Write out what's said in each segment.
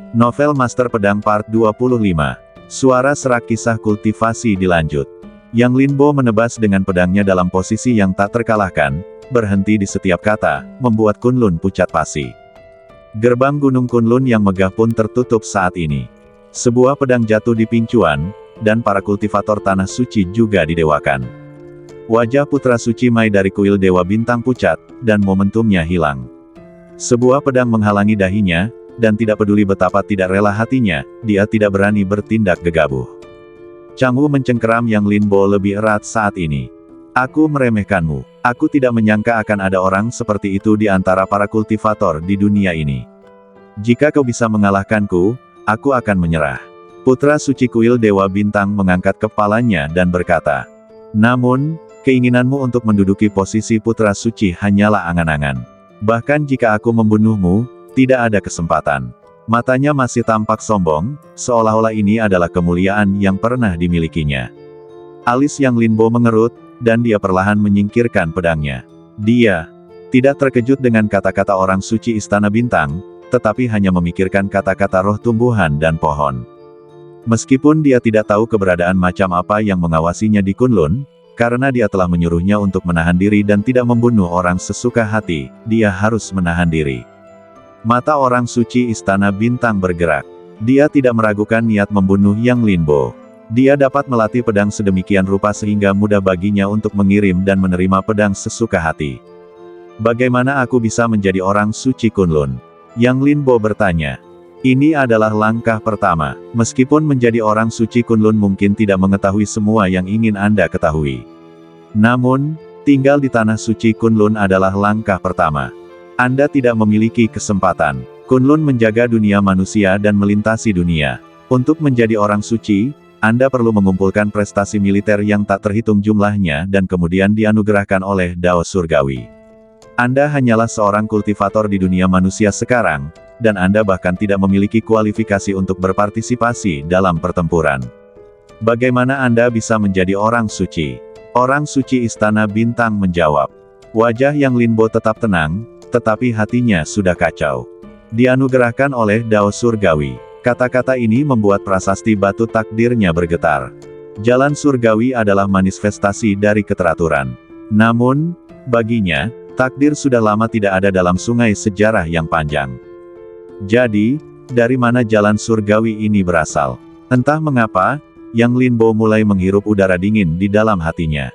Novel Master Pedang Part 25. Suara serak kisah kultivasi dilanjut. Yang Linbo menebas dengan pedangnya dalam posisi yang tak terkalahkan, berhenti di setiap kata, membuat Kunlun pucat pasi. Gerbang Gunung Kunlun yang megah pun tertutup saat ini. Sebuah pedang jatuh di pincuan, dan para kultivator tanah suci juga didewakan. Wajah putra suci Mai dari kuil Dewa Bintang pucat, dan momentumnya hilang. Sebuah pedang menghalangi dahinya, dan tidak peduli betapa tidak rela hatinya, dia tidak berani bertindak gegabah. Changwu mencengkeram Yang Linbo lebih erat saat ini. Aku meremehkanmu. Aku tidak menyangka akan ada orang seperti itu di antara para kultivator di dunia ini. Jika kau bisa mengalahkanku, aku akan menyerah. Putra suci kuil Dewa Bintang mengangkat kepalanya dan berkata, namun, keinginanmu untuk menduduki posisi putra suci hanyalah angan-angan. Bahkan jika aku membunuhmu, tidak ada kesempatan. Matanya masih tampak sombong, seolah-olah ini adalah kemuliaan yang pernah dimilikinya. Alis Yang Linbo mengerut, dan dia perlahan menyingkirkan pedangnya. Dia tidak terkejut dengan kata-kata orang suci Istana Bintang, tetapi hanya memikirkan kata-kata roh tumbuhan dan pohon. Meskipun dia tidak tahu keberadaan macam apa yang mengawasinya di Kunlun, karena dia telah menyuruhnya untuk menahan diri dan tidak membunuh orang sesuka hati, dia harus menahan diri. Mata orang suci Istana Bintang bergerak. Dia tidak meragukan niat membunuh Yang Linbo. Dia dapat melatih pedang sedemikian rupa sehingga mudah baginya untuk mengirim dan menerima pedang sesuka hati. Bagaimana aku bisa menjadi orang suci Kunlun? Yang Linbo bertanya. Ini adalah langkah pertama. Meskipun menjadi orang suci Kunlun mungkin tidak mengetahui semua yang ingin Anda ketahui. Namun, tinggal di tanah suci Kunlun adalah langkah pertama. Anda tidak memiliki kesempatan. Kunlun menjaga dunia manusia dan melintasi dunia. Untuk menjadi orang suci, Anda perlu mengumpulkan prestasi militer yang tak terhitung jumlahnya dan kemudian dianugerahkan oleh Dao Surgawi. Anda hanyalah seorang kultivator di dunia manusia sekarang, dan Anda bahkan tidak memiliki kualifikasi untuk berpartisipasi dalam pertempuran. Bagaimana Anda bisa menjadi orang suci? Orang suci Istana Bintang menjawab. Wajah Yang Linbo tetap tenang, tetapi hatinya sudah kacau. Dianugerahkan oleh Dao Surgawi. Kata-kata ini membuat prasasti batu takdirnya bergetar. Jalan surgawi adalah manifestasi dari keteraturan. Namun, baginya, takdir sudah lama tidak ada dalam sungai sejarah yang panjang. Jadi, dari mana jalan surgawi ini berasal? Entah mengapa, Yang Linbo mulai menghirup udara dingin di dalam hatinya.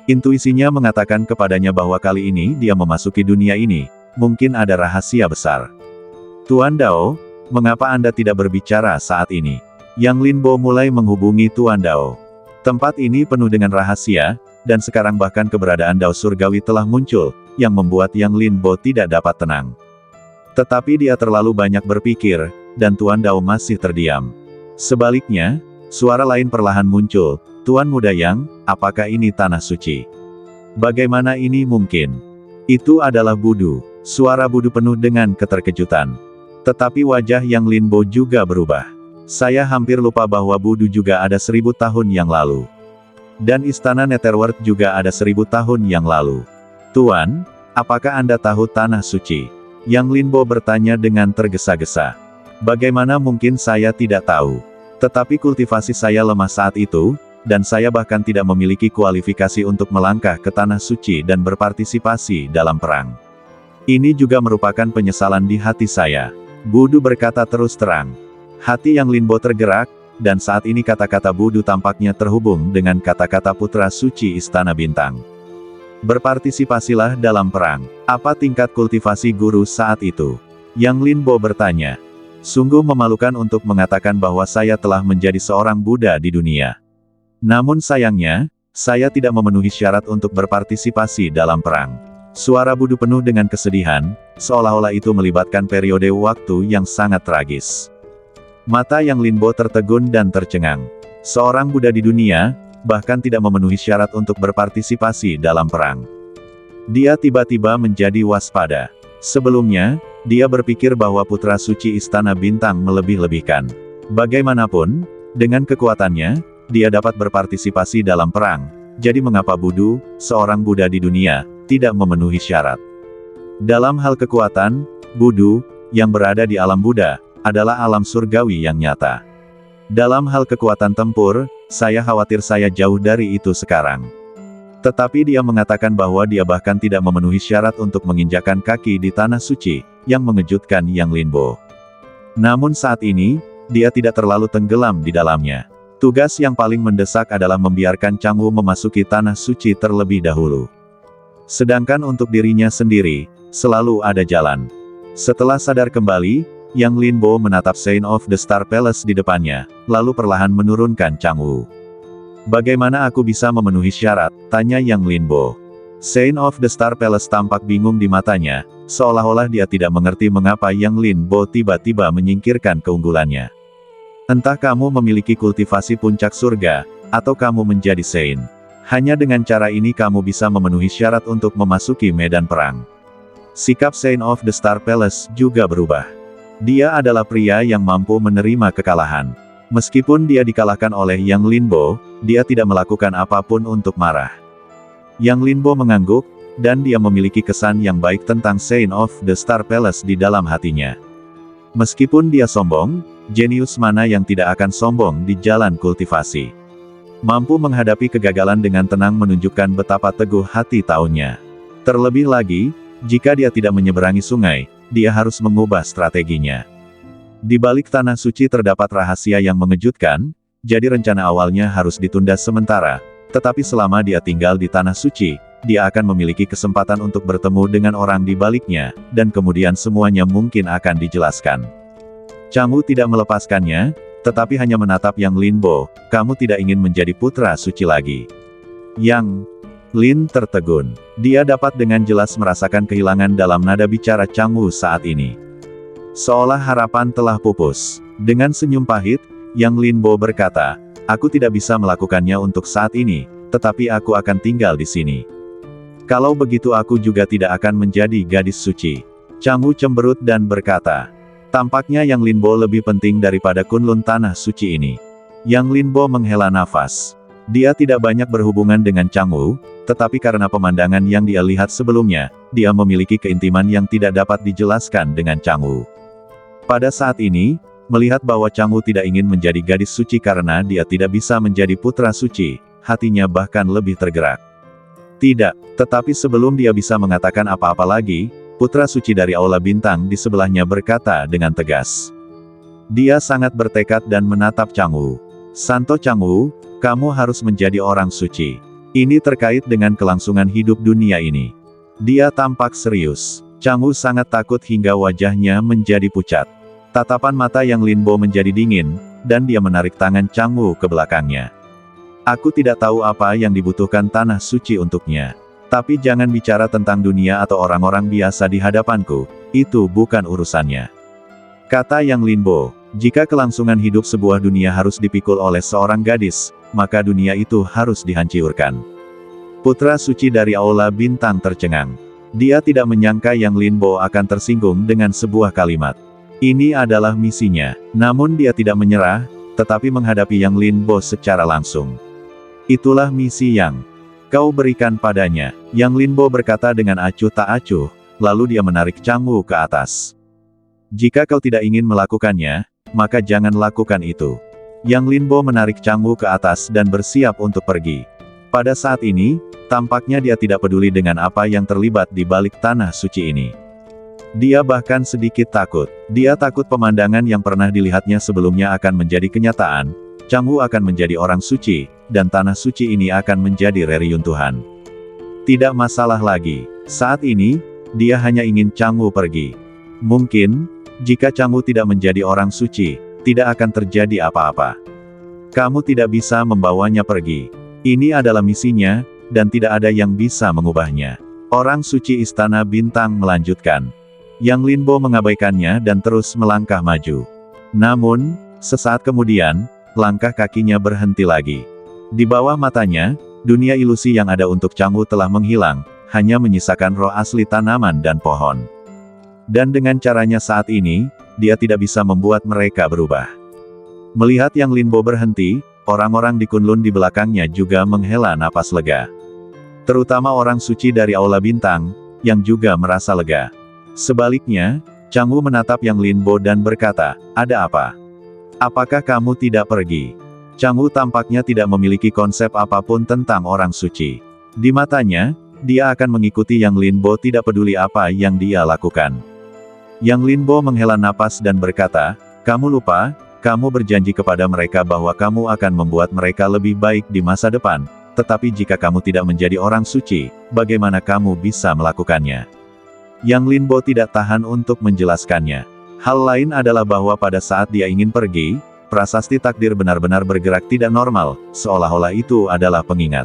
Intuisinya mengatakan kepadanya bahwa kali ini dia memasuki dunia ini, mungkin ada rahasia besar. Tuan Dao, mengapa Anda tidak berbicara saat ini? Yang Linbo mulai menghubungi Tuan Dao. Tempat ini penuh dengan rahasia, dan sekarang bahkan keberadaan Dao Surgawi telah muncul, yang membuat Yang Linbo tidak dapat tenang. Tetapi dia terlalu banyak berpikir, dan Tuan Dao masih terdiam. Sebaliknya, suara lain perlahan muncul. Tuan Muda Yang, apakah ini tanah suci? Bagaimana ini mungkin? Itu adalah Budu. Suara Budu penuh dengan keterkejutan. Tetapi wajah Yang Linbo juga berubah. Saya hampir lupa bahwa Budu juga ada 1000 tahun yang lalu. Dan Istana Netherworld juga ada 1000 tahun yang lalu. Tuan, apakah Anda tahu tanah suci? Yang Linbo bertanya dengan tergesa-gesa. Bagaimana mungkin saya tidak tahu? Tetapi kultivasi saya lemah saat itu, dan saya bahkan tidak memiliki kualifikasi untuk melangkah ke tanah suci dan berpartisipasi dalam perang. Ini juga merupakan penyesalan di hati saya. Budu berkata terus terang. Hati Yang Linbo tergerak, dan saat ini kata-kata Budu tampaknya terhubung dengan kata-kata putra suci Istana Bintang. Berpartisipasilah dalam perang. Apa tingkat kultivasi guru saat itu? Yang Linbo bertanya. Sungguh memalukan untuk mengatakan bahwa saya telah menjadi seorang Buddha di dunia. Namun sayangnya, saya tidak memenuhi syarat untuk berpartisipasi dalam perang. Suara Budu penuh dengan kesedihan, seolah-olah itu melibatkan periode waktu yang sangat tragis. Mata Yang Linbo tertegun dan tercengang. Seorang Buddha di dunia, bahkan tidak memenuhi syarat untuk berpartisipasi dalam perang. Dia tiba-tiba menjadi waspada. Sebelumnya, dia berpikir bahwa putra suci Istana Bintang melebih-lebihkan. Bagaimanapun, dengan kekuatannya, dia dapat berpartisipasi dalam perang. Jadi mengapa Budu, seorang Buddha di dunia, tidak memenuhi syarat? Dalam hal kekuatan, Budu, yang berada di alam Buddha, adalah alam surgawi yang nyata. Dalam hal kekuatan tempur, saya khawatir saya jauh dari itu sekarang. Tetapi dia mengatakan bahwa dia bahkan tidak memenuhi syarat untuk menginjakkan kaki di tanah suci, yang mengejutkan Yang Linbo. Namun saat ini, dia tidak terlalu tenggelam di dalamnya. Tugas yang paling mendesak adalah membiarkan Changwu memasuki tanah suci terlebih dahulu. Sedangkan untuk dirinya sendiri, selalu ada jalan. Setelah sadar kembali, Yang Linbo menatap Sign of the Star Palace di depannya, lalu perlahan menurunkan Changwu. "Bagaimana aku bisa memenuhi syarat?" tanya Yang Linbo. Sign of the Star Palace tampak bingung di matanya, seolah-olah dia tidak mengerti mengapa Yang Linbo tiba-tiba menyingkirkan keunggulannya. "Entah kamu memiliki kultivasi puncak surga, atau kamu menjadi Saint. Hanya dengan cara ini kamu bisa memenuhi syarat untuk memasuki medan perang." Sikap Sign of the Star Palace juga berubah. Dia adalah pria yang mampu menerima kekalahan. Meskipun dia dikalahkan oleh Yang Linbo, dia tidak melakukan apapun untuk marah. Yang Linbo mengangguk, dan dia memiliki kesan yang baik tentang Sign of the Star Palace di dalam hatinya. Meskipun dia sombong, jenius mana yang tidak akan sombong di jalan kultivasi? Mampu menghadapi kegagalan dengan tenang menunjukkan betapa teguh hati tahunnya. Terlebih lagi, jika dia tidak menyeberangi sungai, dia harus mengubah strateginya. Di balik tanah suci terdapat rahasia yang mengejutkan, jadi rencana awalnya harus ditunda sementara, tetapi selama dia tinggal di tanah suci, dia akan memiliki kesempatan untuk bertemu dengan orang di baliknya, dan kemudian semuanya mungkin akan dijelaskan. Changwu tidak melepaskannya, tetapi hanya menatap Yang Linbo. "Kamu tidak ingin menjadi putra suci lagi?" Yang Lin tertegun. Dia dapat dengan jelas merasakan kehilangan dalam nada bicara Changwu saat ini. Seolah harapan telah pupus. Dengan senyum pahit, Yang Linbo berkata, "Aku tidak bisa melakukannya untuk saat ini, tetapi aku akan tinggal di sini. Kalau begitu aku juga tidak akan menjadi gadis suci." Changwu cemberut dan berkata, "Tampaknya Yang Linbo lebih penting daripada Kunlun tanah suci ini." Yang Linbo menghela nafas. Dia tidak banyak berhubungan dengan Changwu, tetapi karena pemandangan yang dia lihat sebelumnya, dia memiliki keintiman yang tidak dapat dijelaskan dengan Changwu. Pada saat ini, melihat bahwa Changwu tidak ingin menjadi gadis suci karena dia tidak bisa menjadi putra suci, hatinya bahkan lebih tergerak. Tidak, tetapi sebelum dia bisa mengatakan apa-apa lagi, putra suci dari Aula Bintang di sebelahnya berkata dengan tegas. Dia sangat bertekad dan menatap Changwu. "Santo Changwu, kamu harus menjadi orang suci. Ini terkait dengan kelangsungan hidup dunia ini." Dia tampak serius. Changwu sangat takut hingga wajahnya menjadi pucat. Tatapan mata Yang Linbo menjadi dingin, dan dia menarik tangan Changwu ke belakangnya. "Aku tidak tahu apa yang dibutuhkan tanah suci untuknya. Tapi jangan bicara tentang dunia atau orang-orang biasa di hadapanku, itu bukan urusannya," kata Yang Linbo. "Jika kelangsungan hidup sebuah dunia harus dipikul oleh seorang gadis, maka dunia itu harus dihancurkan." Putra suci dari Aula Bintang tercengang. Dia tidak menyangka Yang Linbo akan tersinggung dengan sebuah kalimat. Ini adalah misinya. Namun dia tidak menyerah, tetapi menghadapi Yang Linbo secara langsung. "Itulah misi yang kau berikan padanya," Yang Linbo berkata dengan acuh tak acuh, lalu dia menarik Changwu ke atas. "Jika kau tidak ingin melakukannya, maka jangan lakukan itu." Yang Linbo menarik Changwu ke atas dan bersiap untuk pergi. Pada saat ini, tampaknya dia tidak peduli dengan apa yang terlibat di balik tanah suci ini. Dia bahkan sedikit takut. Dia takut pemandangan yang pernah dilihatnya sebelumnya akan menjadi kenyataan. Changwu akan menjadi orang suci, dan tanah suci ini akan menjadi reruntuhan. Tidak masalah lagi. Saat ini, dia hanya ingin Changwu pergi. Mungkin, jika Changwu tidak menjadi orang suci, tidak akan terjadi apa-apa. Kamu tidak bisa membawanya pergi. Ini adalah misinya, dan tidak ada yang bisa mengubahnya. Orang suci Istana Bintang melanjutkan. Yang Linbo mengabaikannya dan terus melangkah maju. Namun, sesaat kemudian, langkah kakinya berhenti lagi. Di bawah matanya, dunia ilusi yang ada untuk Changwu telah menghilang, hanya menyisakan roh asli tanaman dan pohon. Dan dengan caranya saat ini, dia tidak bisa membuat mereka berubah. Melihat Yang Linbo berhenti, orang-orang di Kunlun di belakangnya juga menghela napas lega. Terutama orang suci dari Aula Bintang, yang juga merasa lega. Sebaliknya, Changwu menatap Yang Linbo dan berkata, "Ada apa? Apakah kamu tidak pergi?" Changwu tampaknya tidak memiliki konsep apapun tentang orang suci. Di matanya, dia akan mengikuti Yang Linbo tidak peduli apa yang dia lakukan. Yang Linbo menghela napas dan berkata, "Kamu lupa, kamu berjanji kepada mereka bahwa kamu akan membuat mereka lebih baik di masa depan. Tetapi jika kamu tidak menjadi orang suci, bagaimana kamu bisa melakukannya?" Yang Linbo tidak tahan untuk menjelaskannya. Hal lain adalah bahwa pada saat dia ingin pergi, prasasti takdir benar-benar bergerak tidak normal, seolah-olah itu adalah pengingat.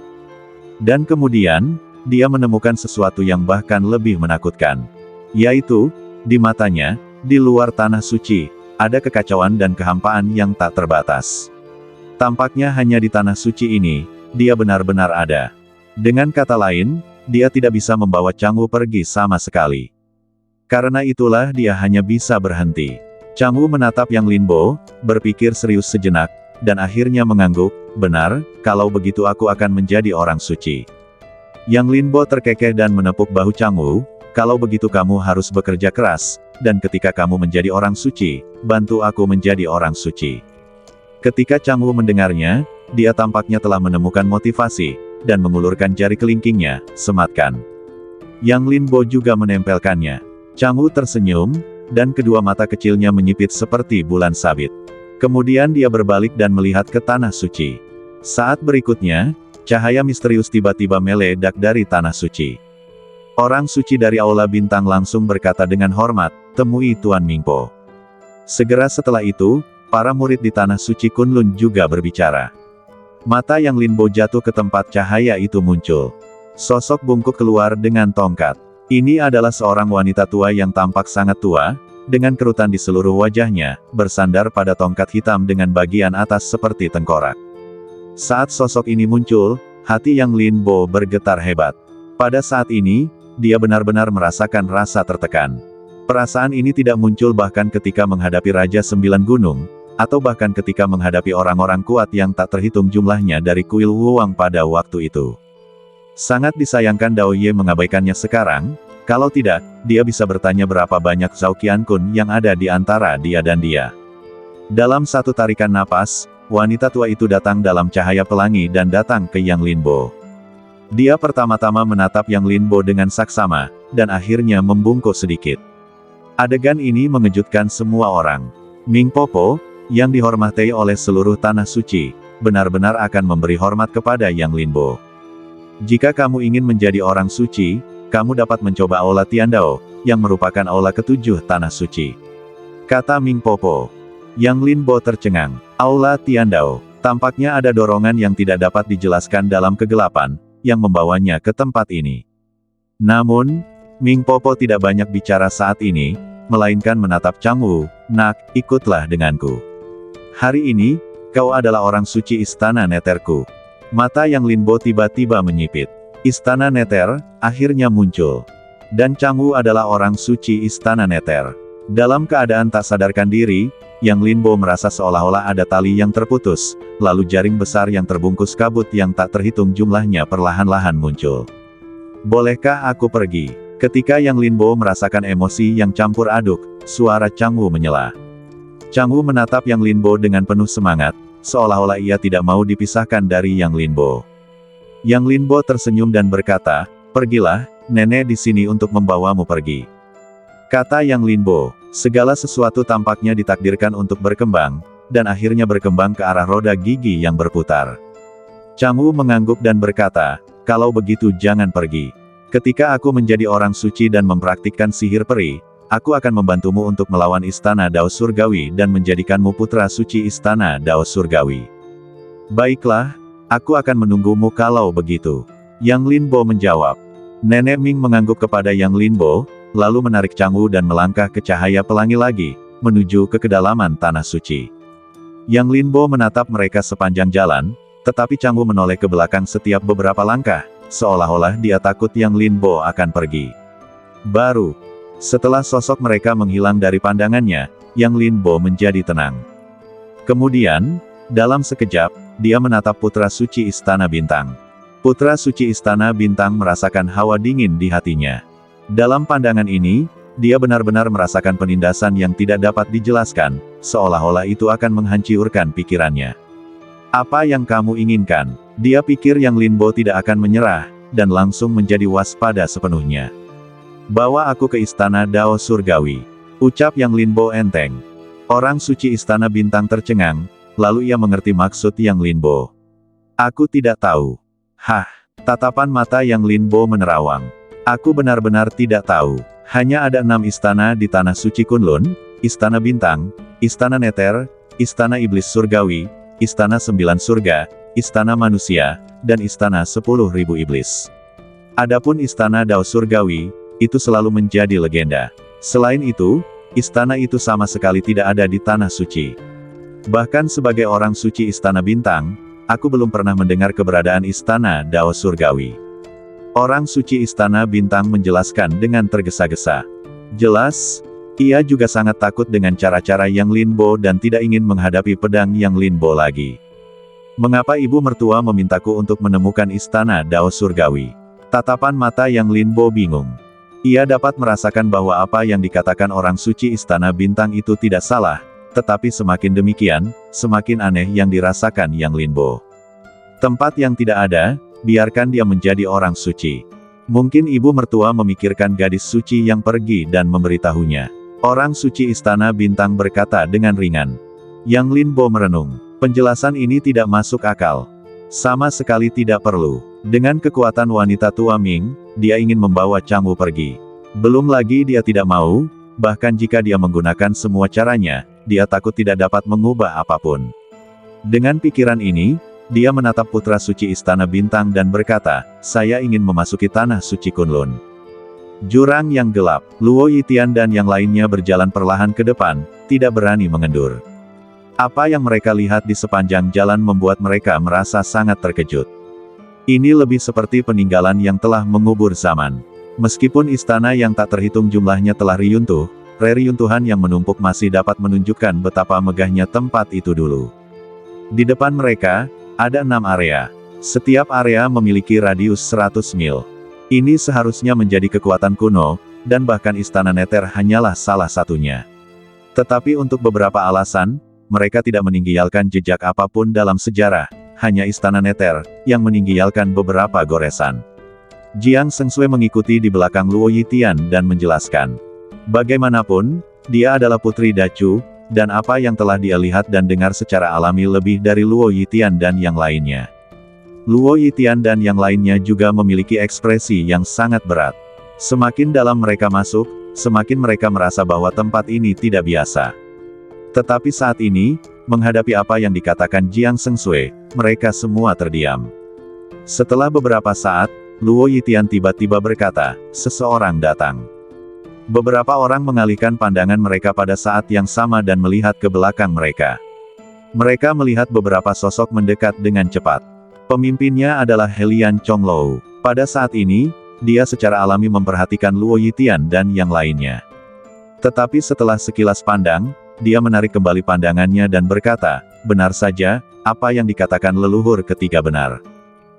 Dan kemudian, dia menemukan sesuatu yang bahkan lebih menakutkan. Yaitu, di matanya, di luar tanah suci, ada kekacauan dan kehampaan yang tak terbatas. Tampaknya hanya di tanah suci ini, dia benar-benar ada. Dengan kata lain, dia tidak bisa membawa Changwu pergi sama sekali. Karena itulah dia hanya bisa berhenti. Changwu menatap Yang Linbo, berpikir serius sejenak, dan akhirnya mengangguk, "Benar, kalau begitu aku akan menjadi orang suci." Yang Linbo terkekeh dan menepuk bahu Changwu, "Kalau begitu kamu harus bekerja keras, dan ketika kamu menjadi orang suci, bantu aku menjadi orang suci." Ketika Changwu mendengarnya, dia tampaknya telah menemukan motivasi, dan mengulurkan jari kelingkingnya, sematkan. Yang Linbo juga menempelkannya. Changwu tersenyum, dan kedua mata kecilnya menyipit seperti bulan sabit. Kemudian dia berbalik dan melihat ke tanah suci. Saat berikutnya, cahaya misterius tiba-tiba meledak dari tanah suci. Orang suci dari Aula Bintang langsung berkata dengan hormat, "Temui Tuan Mingpo." Segera setelah itu, para murid di tanah suci Kunlun juga berbicara. Mata Yang Linbo jatuh ke tempat cahaya itu muncul. Sosok bungkuk keluar dengan tongkat. Ini adalah seorang wanita tua yang tampak sangat tua, dengan kerutan di seluruh wajahnya, bersandar pada tongkat hitam dengan bagian atas seperti tengkorak. Saat sosok ini muncul, hati Yang Linbo bergetar hebat. Pada saat ini, dia benar-benar merasakan rasa tertekan. Perasaan ini tidak muncul bahkan ketika menghadapi Raja Sembilan Gunung, atau bahkan ketika menghadapi orang-orang kuat yang tak terhitung jumlahnya dari kuil Wuwang pada waktu itu. Sangat disayangkan Dao Ye mengabaikannya sekarang, kalau tidak, dia bisa bertanya berapa banyak Zhao Qiankun yang ada di antara dia dan dia. Dalam satu tarikan napas, wanita tua itu datang dalam cahaya pelangi dan datang ke Yang Linbo. Dia pertama-tama menatap Yang Linbo dengan saksama, dan akhirnya membungkuk sedikit. Adegan ini mengejutkan semua orang. Ming Popo, yang dihormati oleh seluruh tanah suci, benar-benar akan memberi hormat kepada Yang Linbo. Jika kamu ingin menjadi orang suci, kamu dapat mencoba Aula Tiandao, yang merupakan aula ketujuh tanah suci. Kata Ming Popo. Yang Linbo tercengang. Aula Tiandao. Tampaknya ada dorongan yang tidak dapat dijelaskan dalam kegelapan, yang membawanya ke tempat ini. Namun, Ming Popo tidak banyak bicara saat ini, melainkan menatap Changwu, "Nak, ikutlah denganku. Hari ini, kau adalah orang suci Istana Neterku." Mata Yang Linbo tiba-tiba menyipit. Istana Neter, akhirnya muncul. Dan Changwu adalah orang suci Istana Neter. Dalam keadaan tak sadarkan diri, Yang Linbo merasa seolah-olah ada tali yang terputus, lalu jaring besar yang terbungkus kabut yang tak terhitung jumlahnya perlahan-lahan muncul. "Bolehkah aku pergi?" Ketika Yang Linbo merasakan emosi yang campur aduk, suara Changwu menyela. Changwu menatap Yang Linbo dengan penuh semangat, seolah-olah ia tidak mau dipisahkan dari Yang Linbo. Yang Linbo tersenyum dan berkata, "Pergilah, nenek di sini untuk membawamu pergi." Kata Yang Linbo, segala sesuatu tampaknya ditakdirkan untuk berkembang, dan akhirnya berkembang ke arah roda gigi yang berputar. Changwu mengangguk dan berkata, "Kalau begitu jangan pergi. Ketika aku menjadi orang suci dan mempraktikkan sihir peri, aku akan membantumu untuk melawan Istana Dao Surgawi dan menjadikanmu putra suci Istana Dao Surgawi." "Baiklah, aku akan menunggumu kalau begitu." Yang Linbo menjawab. Nenek Ming mengangguk kepada Yang Linbo, lalu menarik Changwu dan melangkah ke cahaya pelangi lagi, menuju ke kedalaman tanah suci. Yang Linbo menatap mereka sepanjang jalan, tetapi Changwu menoleh ke belakang setiap beberapa langkah, seolah-olah dia takut Yang Linbo akan pergi. Baru setelah sosok mereka menghilang dari pandangannya, Yang Linbo menjadi tenang. Kemudian, dalam sekejap, dia menatap Putra Suci Istana Bintang. Putra Suci Istana Bintang merasakan hawa dingin di hatinya. Dalam pandangan ini, dia benar-benar merasakan penindasan yang tidak dapat dijelaskan, seolah-olah itu akan menghancurkan pikirannya. Apa yang kamu inginkan? Dia pikir Yang Linbo tidak akan menyerah, dan langsung menjadi waspada sepenuhnya. Bawa aku ke istana Dao Surgawi, ucap Yang Linbo enteng. Orang suci istana bintang tercengang, lalu ia mengerti maksud Yang Linbo. Aku tidak tahu. Hah, tatapan mata Yang Linbo menerawang. Aku benar-benar tidak tahu. Hanya ada 6 istana di Tanah Suci Kunlun, Istana Bintang, Istana Neter, Istana Iblis Surgawi, Istana 9 Surga, Istana Manusia, dan Istana 10.000 Iblis. Adapun Istana Dao Surgawi, itu selalu menjadi legenda. Selain itu, istana itu sama sekali tidak ada di Tanah Suci. Bahkan sebagai orang suci Istana Bintang, aku belum pernah mendengar keberadaan Istana Dao Surgawi. Orang suci Istana Bintang menjelaskan dengan tergesa-gesa. Jelas, ia juga sangat takut dengan cara-cara Yang Linbo dan tidak ingin menghadapi pedang Yang Linbo lagi. Mengapa ibu mertua memintaku untuk menemukan Istana Dao Surgawi? Tatapan mata Yang Linbo bingung. Ia dapat merasakan bahwa apa yang dikatakan orang suci Istana Bintang itu tidak salah, tetapi semakin demikian, semakin aneh yang dirasakan Yang Linbo. Tempat yang tidak ada, biarkan dia menjadi orang suci. Mungkin ibu mertua memikirkan gadis suci yang pergi dan memberitahunya. Orang suci Istana Bintang berkata dengan ringan. Yang Linbo merenung. Penjelasan ini tidak masuk akal. Sama sekali tidak perlu. Dengan kekuatan wanita tua Ming, dia ingin membawa Changwu pergi. Belum lagi dia tidak mau, bahkan jika dia menggunakan semua caranya, dia takut tidak dapat mengubah apapun. Dengan pikiran ini, dia menatap putra suci Istana Bintang dan berkata, saya ingin memasuki Tanah Suci Kunlun. Jurang yang gelap, Luo Yitian dan yang lainnya berjalan perlahan ke depan, tidak berani mengendur. Apa yang mereka lihat di sepanjang jalan membuat mereka merasa sangat terkejut. Ini lebih seperti peninggalan yang telah mengubur zaman. Meskipun istana yang tak terhitung jumlahnya telah reruntuh, reruntuhan yang menumpuk masih dapat menunjukkan betapa megahnya tempat itu dulu. Di depan mereka, ada 6 area. Setiap area memiliki radius 100 mil. Ini seharusnya menjadi kekuatan kuno, dan bahkan Istana Neter hanyalah salah satunya. Tetapi untuk beberapa alasan, mereka tidak meninggalkan jejak apapun dalam sejarah, hanya Istana Neter, yang meninggalkan beberapa goresan. Jiang Sengsui mengikuti di belakang Luo Yitian dan menjelaskan. Bagaimanapun, dia adalah putri Dacu, dan apa yang telah dia lihat dan dengar secara alami lebih dari Luo Yitian dan yang lainnya. Luo Yitian dan yang lainnya juga memiliki ekspresi yang sangat berat. Semakin dalam mereka masuk, semakin mereka merasa bahwa tempat ini tidak biasa. Tetapi saat ini, menghadapi apa yang dikatakan Jiang Sengsui, mereka semua terdiam. Setelah beberapa saat, Luo Yitian tiba-tiba berkata, seseorang datang. Beberapa orang mengalihkan pandangan mereka pada saat yang sama dan melihat ke belakang mereka. Mereka melihat beberapa sosok mendekat dengan cepat. Pemimpinnya adalah Helian Chonglou. Pada saat ini, dia secara alami memperhatikan Luo Yitian dan yang lainnya. Tetapi setelah sekilas pandang, dia menarik kembali pandangannya dan berkata, benar saja, apa yang dikatakan leluhur ketiga benar.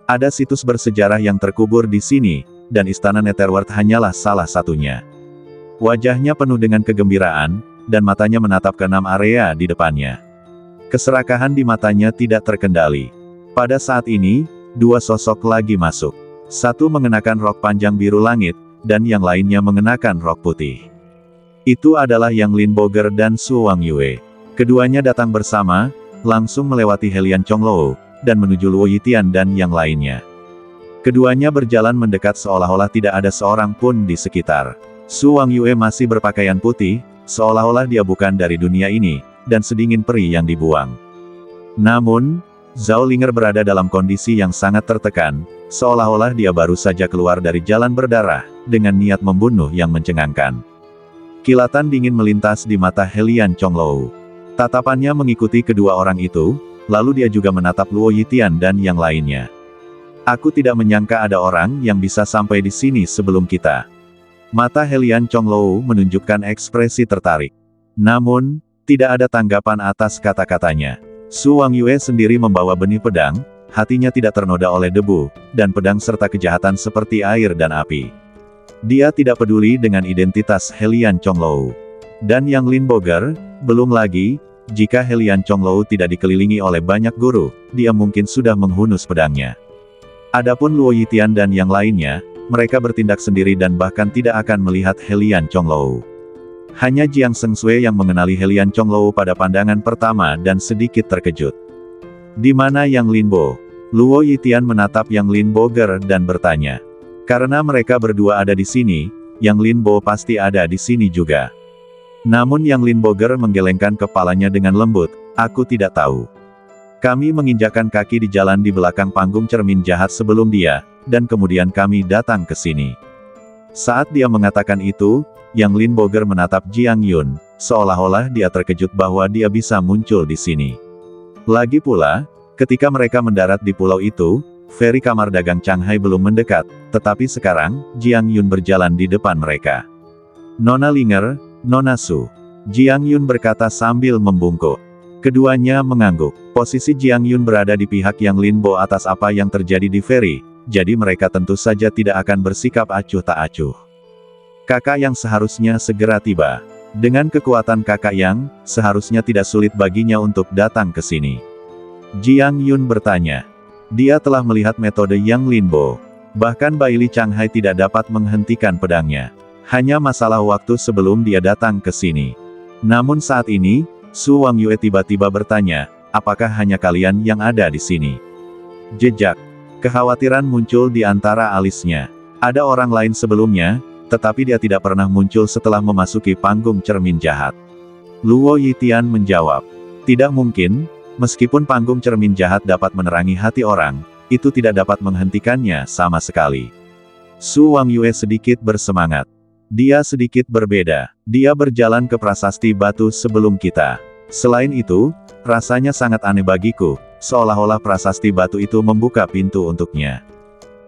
Ada situs bersejarah yang terkubur di sini, dan Istana Netherworld hanyalah salah satunya. Wajahnya penuh dengan kegembiraan, dan matanya menatap ke 6 area di depannya. Keserakahan di matanya tidak terkendali. Pada saat ini, 2 sosok lagi masuk. Satu mengenakan rok panjang biru langit, dan yang lainnya mengenakan rok putih. Itu adalah Yang Linboger dan Su Wangyue. Keduanya datang bersama, langsung melewati Helian Chonglou, dan menuju Luo Yitian dan yang lainnya. Keduanya berjalan mendekat seolah-olah tidak ada seorang pun di sekitar. Su Wangyue masih berpakaian putih, seolah-olah dia bukan dari dunia ini, dan sedingin peri yang dibuang. Namun, Zhao Linger berada dalam kondisi yang sangat tertekan, seolah-olah dia baru saja keluar dari jalan berdarah, dengan niat membunuh yang mencengangkan. Kilatan dingin melintas di mata Helian Chonglou. Tatapannya mengikuti kedua orang itu, lalu dia juga menatap Luo Yitian dan yang lainnya. Aku tidak menyangka ada orang yang bisa sampai di sini sebelum kita. Mata Helian Chonglou menunjukkan ekspresi tertarik. Namun, tidak ada tanggapan atas kata-katanya. Su Wangyue sendiri membawa benih pedang, hatinya tidak ternoda oleh debu, dan pedang serta kejahatan seperti air dan api. Dia tidak peduli dengan identitas Helian Chonglou. Dan Yang Lin Boger, belum lagi, jika Helian Chonglou tidak dikelilingi oleh banyak guru, dia mungkin sudah menghunus pedangnya. Adapun Luo Yitian dan yang lainnya, mereka bertindak sendiri dan bahkan tidak akan melihat Helian Chonglou. Hanya Jiang Sengsui yang mengenali Helian Chonglou pada pandangan pertama dan sedikit terkejut. Di mana Yang Lin Bo? Luo Yitian menatap Yang Lin Boger dan bertanya. Karena mereka berdua ada di sini, Yang Lin Bo pasti ada di sini juga. Namun Yang Lin Boger menggelengkan kepalanya dengan lembut, aku tidak tahu. Kami menginjakkan kaki di jalan di belakang panggung cermin jahat sebelum dia, dan kemudian kami datang ke sini. Saat dia mengatakan itu, Yang Lin Boger menatap Jiang Yun, seolah-olah dia terkejut bahwa dia bisa muncul di sini. Lagi pula, ketika mereka mendarat di pulau itu, feri kamar dagang Changhai belum mendekat, tetapi sekarang, Jiang Yun berjalan di depan mereka. Nona Linger, Nona Su. Jiang Yun berkata sambil membungkuk. Keduanya mengangguk. Posisi Jiang Yun berada di pihak Yang Lin Bo atas apa yang terjadi di feri, jadi mereka tentu saja tidak akan bersikap acuh tak acuh. Kakak Yang seharusnya segera tiba. Dengan kekuatan kakak Yang, seharusnya tidak sulit baginya untuk datang ke sini. Jiang Yun bertanya. Dia telah melihat metode Yang Lin Bo. Bahkan Baili Changhai tidak dapat menghentikan pedangnya. Hanya masalah waktu sebelum dia datang ke sini. Namun saat ini, Su Wangyue tiba-tiba bertanya, apakah hanya kalian yang ada di sini? Jejak. Kekhawatiran muncul di antara alisnya. Ada orang lain sebelumnya, tetapi dia tidak pernah muncul setelah memasuki panggung cermin jahat. Luo Yitian menjawab. Tidak mungkin, meskipun panggung cermin jahat dapat menerangi hati orang, itu tidak dapat menghentikannya sama sekali. Su Wangyue sedikit bersemangat. Dia sedikit berbeda. Dia berjalan ke prasasti batu sebelum kita. Selain itu, rasanya sangat aneh bagiku, seolah-olah prasasti batu itu membuka pintu untuknya.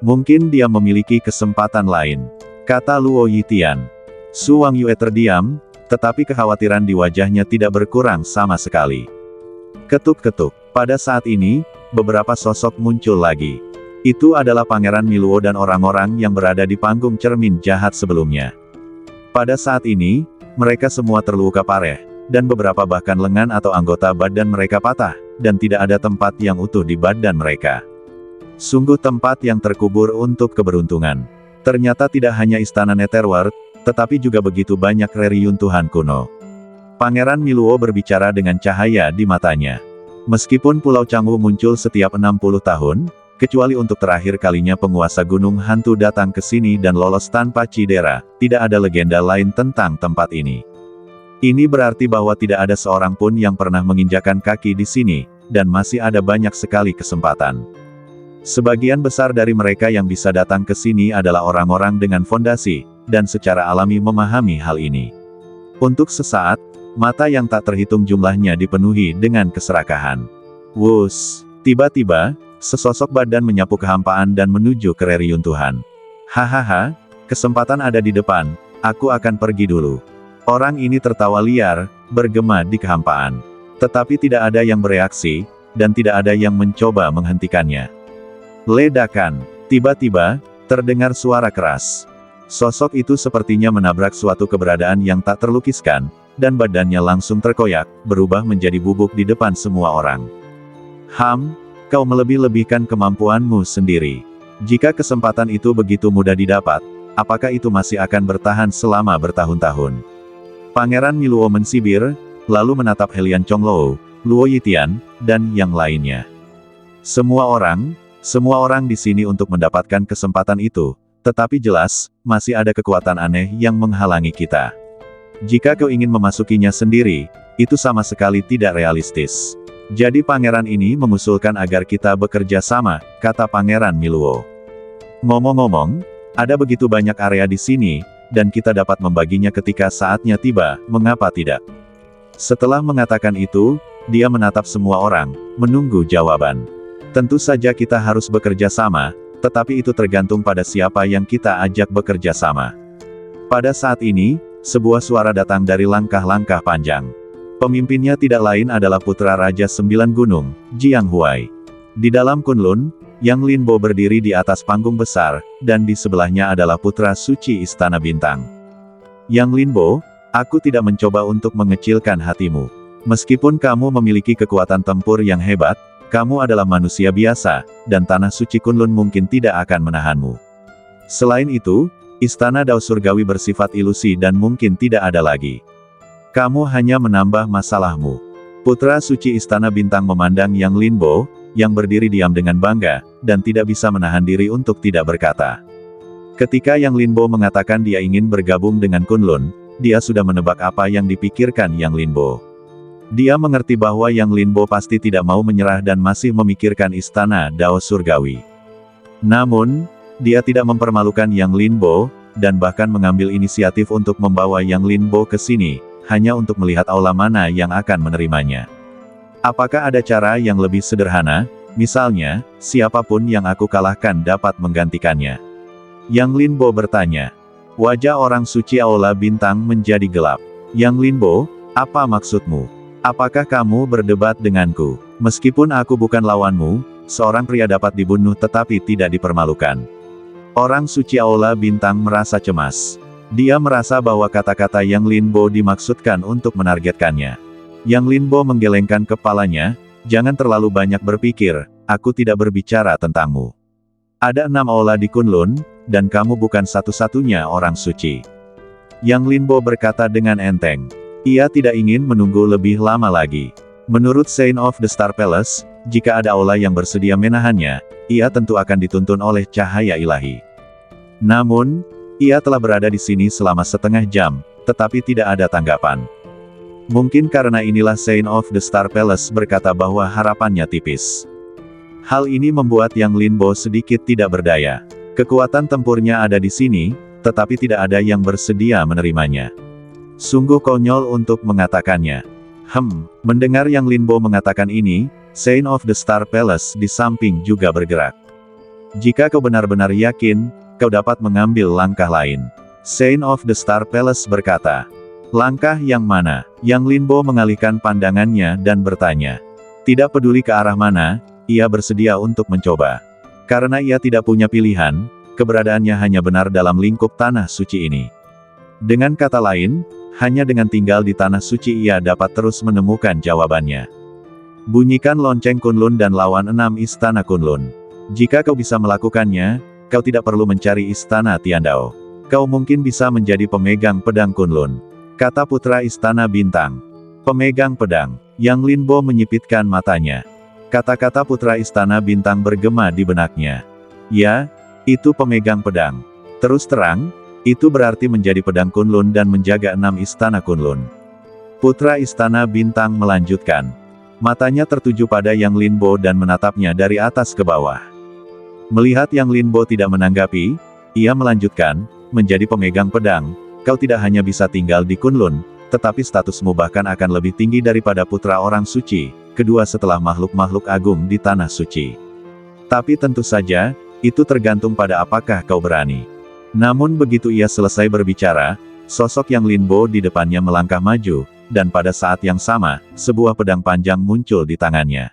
Mungkin dia memiliki kesempatan lain, kata Luo Yitian. Su Wangyue terdiam, tetapi kekhawatiran di wajahnya tidak berkurang sama sekali. Ketuk-ketuk. Pada saat ini, beberapa sosok muncul lagi. Itu adalah Pangeran Miluo dan orang-orang yang berada di panggung cermin jahat sebelumnya. Pada saat ini, mereka semua terluka parah, dan beberapa bahkan lengan atau anggota badan mereka patah, dan tidak ada tempat yang utuh di badan mereka. Sungguh tempat yang terkubur untuk keberuntungan. Ternyata tidak hanya istana Netherworld, tetapi juga begitu banyak reruntuhan kuno. Pangeran Miluo berbicara dengan cahaya di matanya. Meskipun Pulau Changwu muncul setiap 60 tahun, kecuali untuk terakhir kalinya penguasa gunung hantu datang ke sini dan lolos tanpa cedera, tidak ada legenda lain tentang tempat ini. Ini berarti bahwa tidak ada seorang pun yang pernah menginjakan kaki di sini, dan masih ada banyak sekali kesempatan. Sebagian besar dari mereka yang bisa datang ke sini adalah orang-orang dengan fondasi, dan secara alami memahami hal ini. Untuk sesaat, mata yang tak terhitung jumlahnya dipenuhi dengan keserakahan. Wus! Tiba-tiba, sesosok badan menyapu kehampaan dan menuju ke reruntuhan. Hahaha, kesempatan ada di depan, aku akan pergi dulu. Orang ini tertawa liar, bergema di kehampaan. Tetapi tidak ada yang bereaksi, dan tidak ada yang mencoba menghentikannya. Ledakan. Tiba-tiba, terdengar suara keras. Sosok itu sepertinya menabrak suatu keberadaan yang tak terlukiskan, dan badannya langsung terkoyak, berubah menjadi bubuk di depan semua orang. Kau melebih-lebihkan kemampuanmu sendiri. Jika kesempatan itu begitu mudah didapat, apakah itu masih akan bertahan selama bertahun-tahun? Pangeran Miluo mensibir, lalu menatap Helian Chonglou, Luo Yitian, dan yang lainnya. Semua orang di sini untuk mendapatkan kesempatan itu, tetapi jelas, masih ada kekuatan aneh yang menghalangi kita. Jika kau ingin memasukinya sendiri, itu sama sekali tidak realistis. Jadi pangeran ini mengusulkan agar kita bekerja sama, kata Pangeran Miluo. Ngomong-ngomong, ada begitu banyak area di sini, dan kita dapat membaginya ketika saatnya tiba, mengapa tidak? Setelah mengatakan itu, dia menatap semua orang, menunggu jawaban. Tentu saja kita harus bekerja sama, tetapi itu tergantung pada siapa yang kita ajak bekerja sama. Pada saat ini, sebuah suara datang dari langkah-langkah panjang. Pemimpinnya tidak lain adalah putra Raja Sembilan Gunung, Jiang Huai. Di dalam Kunlun, Yang Linbo berdiri di atas panggung besar, dan di sebelahnya adalah putra suci Istana Bintang. Yang Linbo, aku tidak mencoba untuk mengecilkan hatimu. Meskipun kamu memiliki kekuatan tempur yang hebat, kamu adalah manusia biasa, dan tanah suci Kunlun mungkin tidak akan menahanmu. Selain itu, Istana Dao Surgawi bersifat ilusi dan mungkin tidak ada lagi. Kamu hanya menambah masalahmu. Putra suci Istana Bintang memandang Yang Linbo, yang berdiri diam dengan bangga, dan tidak bisa menahan diri untuk tidak berkata. Ketika Yang Linbo mengatakan dia ingin bergabung dengan Kunlun, dia sudah menebak apa yang dipikirkan Yang Linbo. Dia mengerti bahwa Yang Linbo pasti tidak mau menyerah dan masih memikirkan Istana Dao Surgawi. Namun, dia tidak mempermalukan Yang Linbo, dan bahkan mengambil inisiatif untuk membawa Yang Linbo ke sini, hanya untuk melihat aula mana yang akan menerimanya. Apakah ada cara yang lebih sederhana, misalnya, siapapun yang aku kalahkan dapat menggantikannya? Yang Linbo bertanya. Wajah orang suci aula bintang menjadi gelap. Yang Linbo, apa maksudmu? Apakah kamu berdebat denganku? Meskipun aku bukan lawanmu, seorang pria dapat dibunuh tetapi tidak dipermalukan. Orang suci aula bintang merasa cemas. Dia merasa bahwa kata-kata Yang Linbo dimaksudkan untuk menargetkannya. Yang Linbo menggelengkan kepalanya, jangan terlalu banyak berpikir, aku tidak berbicara tentangmu. Ada 6 aula di Kunlun, dan kamu bukan satu-satunya orang suci. Yang Linbo berkata dengan enteng. Ia tidak ingin menunggu lebih lama lagi. Menurut Saint of the Star Palace, jika ada aula yang bersedia menahannya, ia tentu akan dituntun oleh cahaya ilahi. Namun, ia telah berada di sini selama setengah jam, tetapi tidak ada tanggapan. Mungkin karena inilah Saint of the Star Palace berkata bahwa harapannya tipis. Hal ini membuat Yang Linbo sedikit tidak berdaya. Kekuatan tempurnya ada di sini, tetapi tidak ada yang bersedia menerimanya. Sungguh konyol untuk mengatakannya. Mendengar Yang Linbo mengatakan ini, Saint of the Star Palace di samping juga bergerak. Jika kau benar-benar yakin, kau dapat mengambil langkah lain. Saint of the Star Palace berkata. Langkah yang mana? Yang Linbo mengalihkan pandangannya dan bertanya. Tidak peduli ke arah mana, ia bersedia untuk mencoba. Karena ia tidak punya pilihan, keberadaannya hanya benar dalam lingkup tanah suci ini. Dengan kata lain, hanya dengan tinggal di tanah suci ia dapat terus menemukan jawabannya. Bunyikan lonceng Kunlun dan lawan 6 istana Kunlun. Jika kau bisa melakukannya, kau tidak perlu mencari istana Tiandao. Kau mungkin bisa menjadi pemegang pedang Kunlun. Kata putra Istana Bintang. Pemegang pedang. Yang Linbo menyipitkan matanya. Kata-kata putra Istana Bintang bergema di benaknya. Ya, itu pemegang pedang. Terus terang, itu berarti menjadi pedang Kunlun dan menjaga 6 istana Kunlun. Putra Istana Bintang melanjutkan. Matanya tertuju pada Yang Linbo dan menatapnya dari atas ke bawah. Melihat Yang Linbo tidak menanggapi, ia melanjutkan, menjadi pemegang pedang. Kau tidak hanya bisa tinggal di Kunlun, tetapi statusmu bahkan akan lebih tinggi daripada putra orang suci, kedua setelah makhluk-makhluk agung di tanah suci. Tapi tentu saja, itu tergantung pada apakah kau berani. Namun begitu ia selesai berbicara, sosok Yang Linbo di depannya melangkah maju, dan pada saat yang sama, sebuah pedang panjang muncul di tangannya.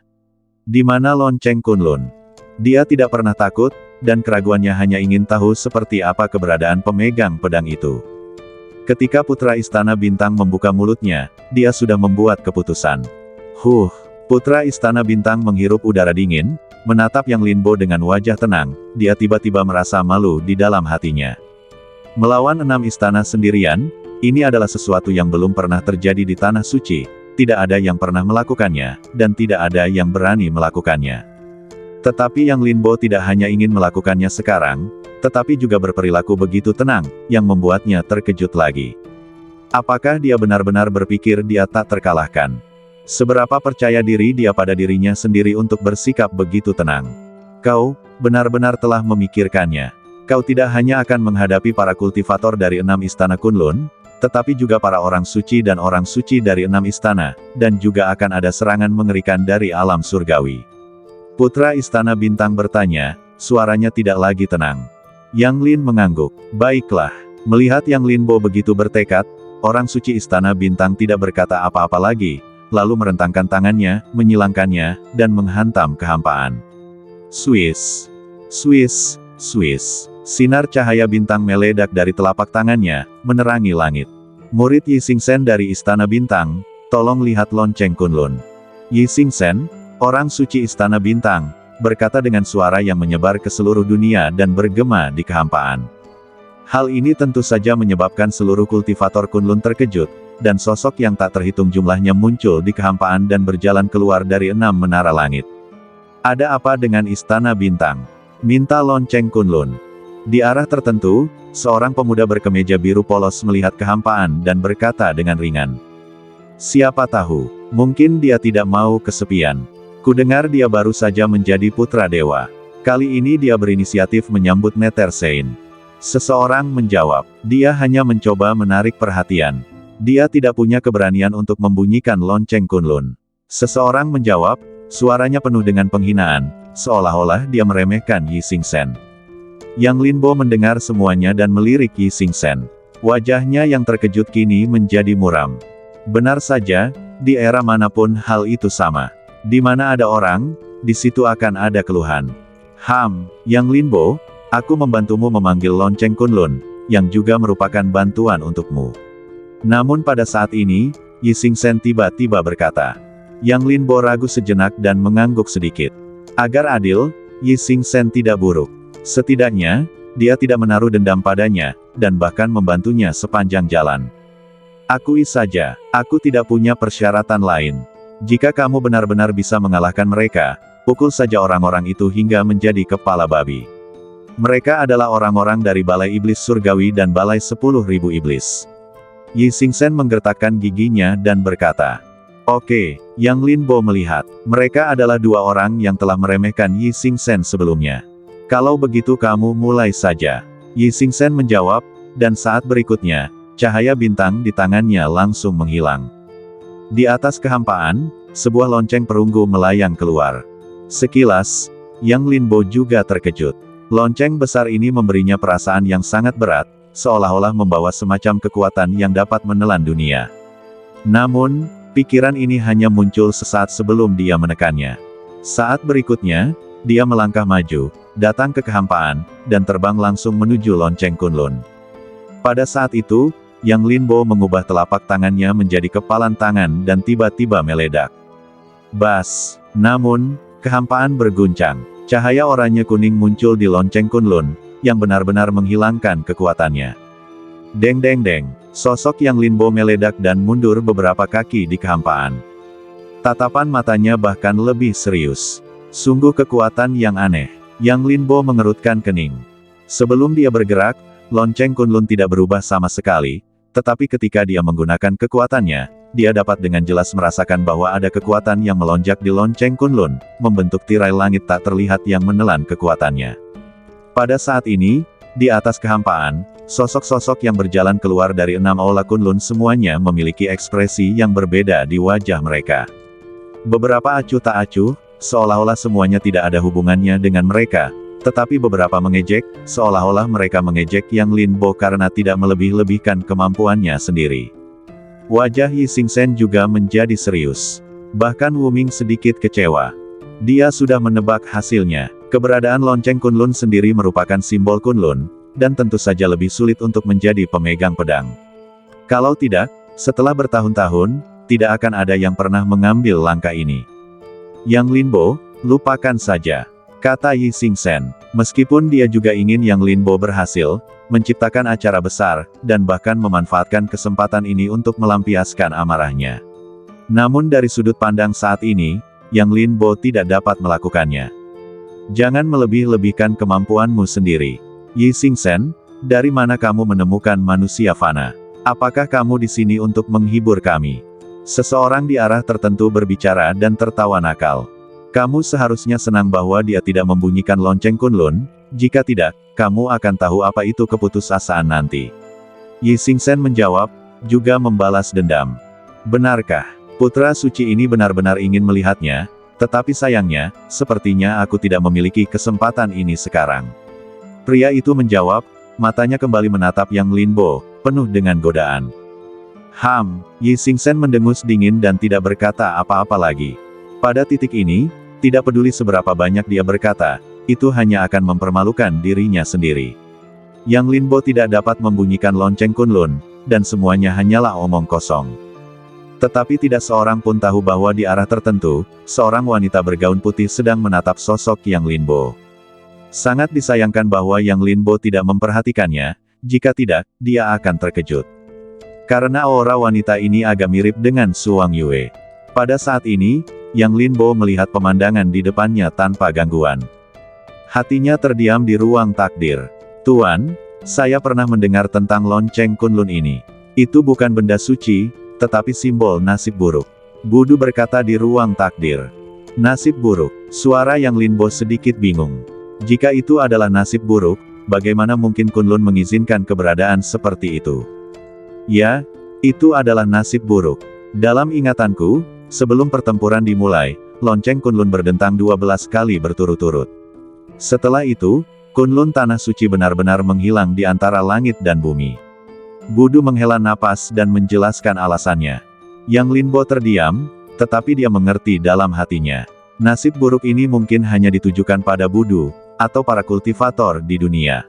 Di mana lonceng Kunlun? Dia tidak pernah takut, dan keraguannya hanya ingin tahu seperti apa keberadaan pemegang pedang itu. Ketika putra Istana Bintang membuka mulutnya, dia sudah membuat keputusan. Putra Istana Bintang menghirup udara dingin, menatap Yang Linbo dengan wajah tenang, dia tiba-tiba merasa malu di dalam hatinya. Melawan 6 istana sendirian, ini adalah sesuatu yang belum pernah terjadi di tanah suci, tidak ada yang pernah melakukannya, dan tidak ada yang berani melakukannya. Tetapi Yang Linbo tidak hanya ingin melakukannya sekarang, tetapi juga berperilaku begitu tenang, yang membuatnya terkejut lagi. Apakah dia benar-benar berpikir dia tak terkalahkan? Seberapa percaya diri dia pada dirinya sendiri untuk bersikap begitu tenang? Kau, benar-benar telah memikirkannya. Kau tidak hanya akan menghadapi para kultivator dari 6 istana Kunlun, tetapi juga para orang suci dan orang suci dari 6 istana, dan juga akan ada serangan mengerikan dari alam surgawi. Putra Istana Bintang bertanya, suaranya tidak lagi tenang. Yang Lin mengangguk. Baiklah. Melihat Yang Linbo begitu bertekad, orang suci Istana Bintang tidak berkata apa-apa lagi, lalu merentangkan tangannya, menyilangkannya, dan menghantam kehampaan. Swiss. Swiss, Swiss. Sinar cahaya bintang meledak dari telapak tangannya, menerangi langit. Murid Yi Xingchen dari Istana Bintang, tolong lihat lonceng Kunlun. Yi Xingchen, orang suci Istana Bintang, berkata dengan suara yang menyebar ke seluruh dunia dan bergema di kehampaan. Hal ini tentu saja menyebabkan seluruh kultivator Kunlun terkejut, dan sosok yang tak terhitung jumlahnya muncul di kehampaan dan berjalan keluar dari 6 menara langit. Ada apa dengan Istana Bintang? Minta lonceng Kunlun. Di arah tertentu, seorang pemuda berkemeja biru polos melihat kehampaan dan berkata dengan ringan. Siapa tahu, mungkin dia tidak mau kesepian. Kudengar dia baru saja menjadi putra dewa. Kali ini dia berinisiatif menyambut Nether Sein. Seseorang menjawab, dia hanya mencoba menarik perhatian. Dia tidak punya keberanian untuk membunyikan lonceng Kunlun. Seseorang menjawab, suaranya penuh dengan penghinaan, seolah-olah dia meremehkan Yi Xingchen. Yang Linbo mendengar semuanya dan melirik Yi Xingchen. Wajahnya yang terkejut kini menjadi muram. Benar saja, di era manapun hal itu sama. Di mana ada orang, di situ akan ada keluhan. Yang Linbo, aku membantumu memanggil lonceng Kunlun, yang juga merupakan bantuan untukmu. Namun pada saat ini, Yi Xingchen tiba-tiba berkata. Yang Linbo ragu sejenak dan mengangguk sedikit. Agar adil, Yi Xingchen tidak buruk. Setidaknya, dia tidak menaruh dendam padanya, dan bahkan membantunya sepanjang jalan. Akui saja, aku tidak punya persyaratan lain. Jika kamu benar-benar bisa mengalahkan mereka, pukul saja orang-orang itu hingga menjadi kepala babi. Mereka adalah orang-orang dari Balai Iblis Surgawi dan Balai 10.000 Iblis. Yi Xingchen menggertakkan giginya dan berkata, Oke, Yang Linbo melihat, mereka adalah dua orang yang telah meremehkan Yi Xingchen sebelumnya. Kalau begitu kamu mulai saja. Yi Xingchen menjawab, dan saat berikutnya, cahaya bintang di tangannya langsung menghilang. Di atas kehampaan, sebuah lonceng perunggu melayang keluar. Sekilas, Yang Linbo juga terkejut. Lonceng besar ini memberinya perasaan yang sangat berat, seolah-olah membawa semacam kekuatan yang dapat menelan dunia. Namun, pikiran ini hanya muncul sesaat sebelum dia menekannya. Saat berikutnya, dia melangkah maju, datang ke kehampaan, dan terbang langsung menuju lonceng Kunlun. Pada saat itu, Yang Linbo mengubah telapak tangannya menjadi kepalan tangan dan tiba-tiba meledak. Bas! Namun, kehampaan berguncang. Cahaya oranye kuning muncul di lonceng Kunlun, yang benar-benar menghilangkan kekuatannya. Deng deng deng, sosok Yang Linbo meledak dan mundur beberapa kaki di kehampaan. Tatapan matanya bahkan lebih serius. Sungguh kekuatan yang aneh. Yang Linbo mengerutkan kening. Sebelum dia bergerak, lonceng Kunlun tidak berubah sama sekali, tetapi ketika dia menggunakan kekuatannya, dia dapat dengan jelas merasakan bahwa ada kekuatan yang melonjak di lonceng Kunlun, membentuk tirai langit tak terlihat yang menelan kekuatannya. Pada saat ini, di atas kehampaan, sosok-sosok yang berjalan keluar dari 6 aula Kunlun semuanya memiliki ekspresi yang berbeda di wajah mereka. Beberapa acuh tak acuh, seolah-olah semuanya tidak ada hubungannya dengan mereka, tetapi beberapa mengejek, seolah-olah mereka mengejek Yang Linbo karena tidak melebih-lebihkan kemampuannya sendiri. Wajah Yi Xingchen juga menjadi serius. Bahkan Wu Ming sedikit kecewa. Dia sudah menebak hasilnya. Keberadaan lonceng Kunlun sendiri merupakan simbol Kunlun, dan tentu saja lebih sulit untuk menjadi pemegang pedang. Kalau tidak, setelah bertahun-tahun, tidak akan ada yang pernah mengambil langkah ini. Yang Linbo, lupakan saja, kata Yi Xingchen. Meskipun dia juga ingin Yang Linbo berhasil, menciptakan acara besar, dan bahkan memanfaatkan kesempatan ini untuk melampiaskan amarahnya. Namun dari sudut pandang saat ini, Yang Linbo tidak dapat melakukannya. Jangan melebih-lebihkan kemampuanmu sendiri. Yi Xingchen, dari mana kamu menemukan manusia fana? Apakah kamu di sini untuk menghibur kami? Seseorang di arah tertentu berbicara dan tertawa nakal. Kamu seharusnya senang bahwa dia tidak membunyikan lonceng Kunlun, jika tidak, kamu akan tahu apa itu keputusasaan nanti. Yi Xingchen menjawab, juga membalas dendam. Benarkah, putra suci ini benar-benar ingin melihatnya, tetapi sayangnya, sepertinya aku tidak memiliki kesempatan ini sekarang. Pria itu menjawab, matanya kembali menatap Yang Linbo, penuh dengan godaan. Yi Xingchen mendengus dingin dan tidak berkata apa-apa lagi. Pada titik ini, Tidak peduli seberapa banyak dia berkata, itu hanya akan mempermalukan dirinya sendiri. Yang Linbo tidak dapat membunyikan lonceng Kunlun, dan semuanya hanyalah omong kosong. Tetapi tidak seorang pun tahu bahwa di arah tertentu, seorang wanita bergaun putih sedang menatap sosok Yang Linbo. Sangat disayangkan bahwa Yang Linbo tidak memperhatikannya, jika tidak, dia akan terkejut. Karena aura wanita ini agak mirip dengan Su Wangyue. Pada saat ini, Yang Linbo melihat pemandangan di depannya tanpa gangguan. Hatinya terdiam di ruang takdir. Tuan, saya pernah mendengar tentang lonceng Kunlun ini. Itu bukan benda suci, tetapi simbol nasib buruk. Budu berkata di ruang takdir. Nasib buruk. Suara Yang Linbo sedikit bingung. Jika itu adalah nasib buruk, bagaimana mungkin Kunlun mengizinkan keberadaan seperti itu? Ya, itu adalah nasib buruk. Dalam ingatanku, sebelum pertempuran dimulai, lonceng Kunlun berdentang 12 kali berturut-turut. Setelah itu, Kunlun tanah suci benar-benar menghilang di antara langit dan bumi. Budu menghela napas dan menjelaskan alasannya. Yang Linbo terdiam, tetapi dia mengerti dalam hatinya. Nasib buruk ini mungkin hanya ditujukan pada Budu, atau para kultivator di dunia.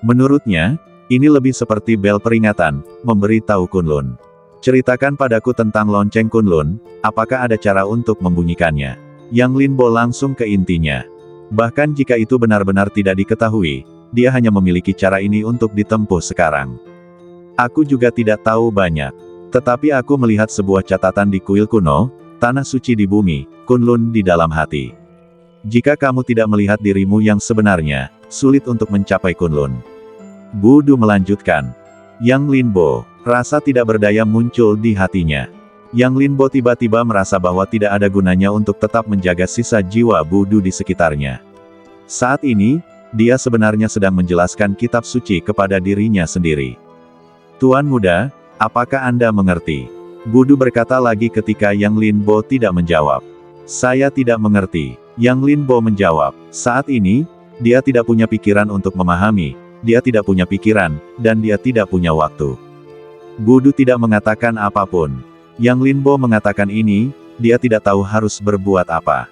Menurutnya, ini lebih seperti bel peringatan, memberitahu Kunlun. Ceritakan padaku tentang lonceng Kunlun, apakah ada cara untuk membunyikannya? Yang Linbo langsung ke intinya. Bahkan jika itu benar-benar tidak diketahui, dia hanya memiliki cara ini untuk ditempuh sekarang. Aku juga tidak tahu banyak. Tetapi aku melihat sebuah catatan di kuil kuno, tanah suci di bumi, Kunlun di dalam hati. Jika kamu tidak melihat dirimu yang sebenarnya, sulit untuk mencapai Kunlun. Budu melanjutkan. Yang Linbo, rasa tidak berdaya muncul di hatinya. Yang Linbo tiba-tiba merasa bahwa tidak ada gunanya untuk tetap menjaga sisa jiwa Budu di sekitarnya. Saat ini, dia sebenarnya sedang menjelaskan kitab suci kepada dirinya sendiri. Tuan muda, apakah Anda mengerti? Budu berkata lagi ketika Yang Linbo tidak menjawab. Saya tidak mengerti. Yang Linbo menjawab. Saat ini, dia tidak punya pikiran untuk memahami, dia tidak punya pikiran, dan dia tidak punya waktu. Budu tidak mengatakan apapun. Yang Linbo mengatakan ini, dia tidak tahu harus berbuat apa.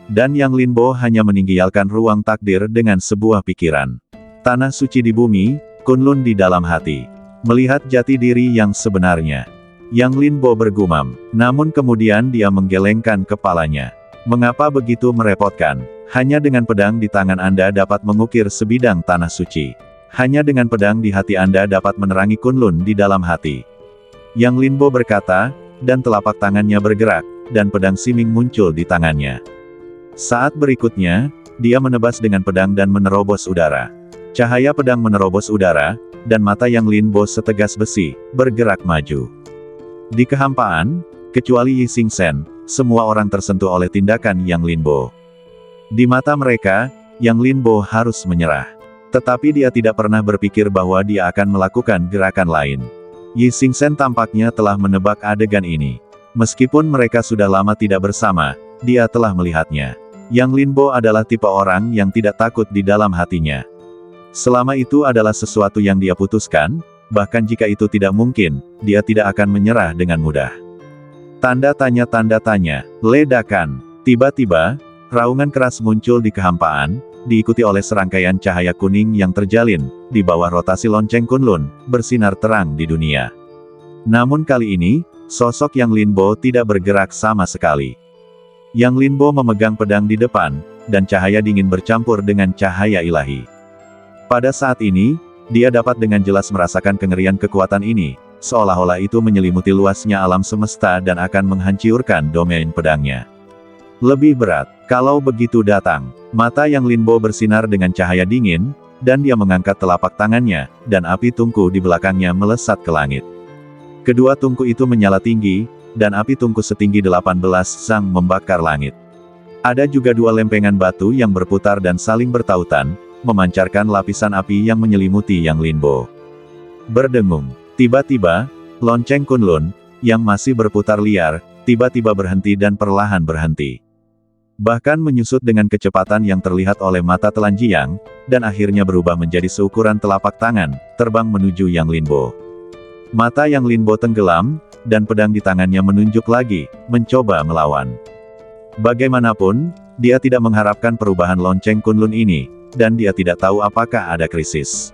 Dan Yang Linbo hanya meninggalkan ruang takdir dengan sebuah pikiran. Tanah suci di bumi, Kunlun di dalam hati. Melihat jati diri yang sebenarnya. Yang Linbo bergumam, namun kemudian dia menggelengkan kepalanya. Mengapa begitu merepotkan? Hanya dengan pedang di tangan Anda dapat mengukir sebidang tanah suci. Hanya dengan pedang di hati Anda dapat menerangi Kunlun di dalam hati. Yang Linbo berkata, dan telapak tangannya bergerak, dan pedang Siming muncul di tangannya. Saat berikutnya, dia menebas dengan pedang dan menerobos udara. Cahaya pedang menerobos udara, dan mata Yang Linbo setegas besi, bergerak maju. Di kehampaan, kecuali Yi Xingchen, semua orang tersentuh oleh tindakan Yang Linbo. Di mata mereka, Yang Linbo harus menyerah. Tetapi dia tidak pernah berpikir bahwa dia akan melakukan gerakan lain. Yi Xingchen tampaknya telah menebak adegan ini. Meskipun mereka sudah lama tidak bersama, dia telah melihatnya. Yang Linbo adalah tipe orang yang tidak takut di dalam hatinya. Selama itu adalah sesuatu yang dia putuskan, bahkan jika itu tidak mungkin, dia tidak akan menyerah dengan mudah. Tanda tanya, ledakan. Tiba-tiba, raungan keras muncul di kehampaan, diikuti oleh serangkaian cahaya kuning yang terjalin, di bawah rotasi lonceng Kunlun, bersinar terang di dunia. Namun kali ini, sosok Yang Linbo tidak bergerak sama sekali. Yang Linbo memegang pedang di depan, dan cahaya dingin bercampur dengan cahaya ilahi. Pada saat ini, dia dapat dengan jelas merasakan kengerian kekuatan ini, seolah-olah itu menyelimuti luasnya alam semesta dan akan menghancurkan domain pedangnya. Lebih berat, kalau begitu datang. Mata Yang Linbo bersinar dengan cahaya dingin, dan dia mengangkat telapak tangannya, dan api tungku di belakangnya melesat ke langit. Kedua tungku itu menyala tinggi, dan api tungku setinggi 18 sang membakar langit. Ada juga dua lempengan batu yang berputar dan saling bertautan, memancarkan lapisan api yang menyelimuti Yang Linbo. Berdengung. Tiba-tiba, lonceng Kunlun, yang masih berputar liar, tiba-tiba berhenti dan perlahan berhenti. Bahkan menyusut dengan kecepatan yang terlihat oleh mata telanjang, dan akhirnya berubah menjadi seukuran telapak tangan, terbang menuju Yang Linbo. Mata Yang Linbo tenggelam, dan pedang di tangannya menunjuk lagi, mencoba melawan. Bagaimanapun, Dia tidak mengharapkan perubahan lonceng Kunlun ini, dan dia tidak tahu apakah ada krisis.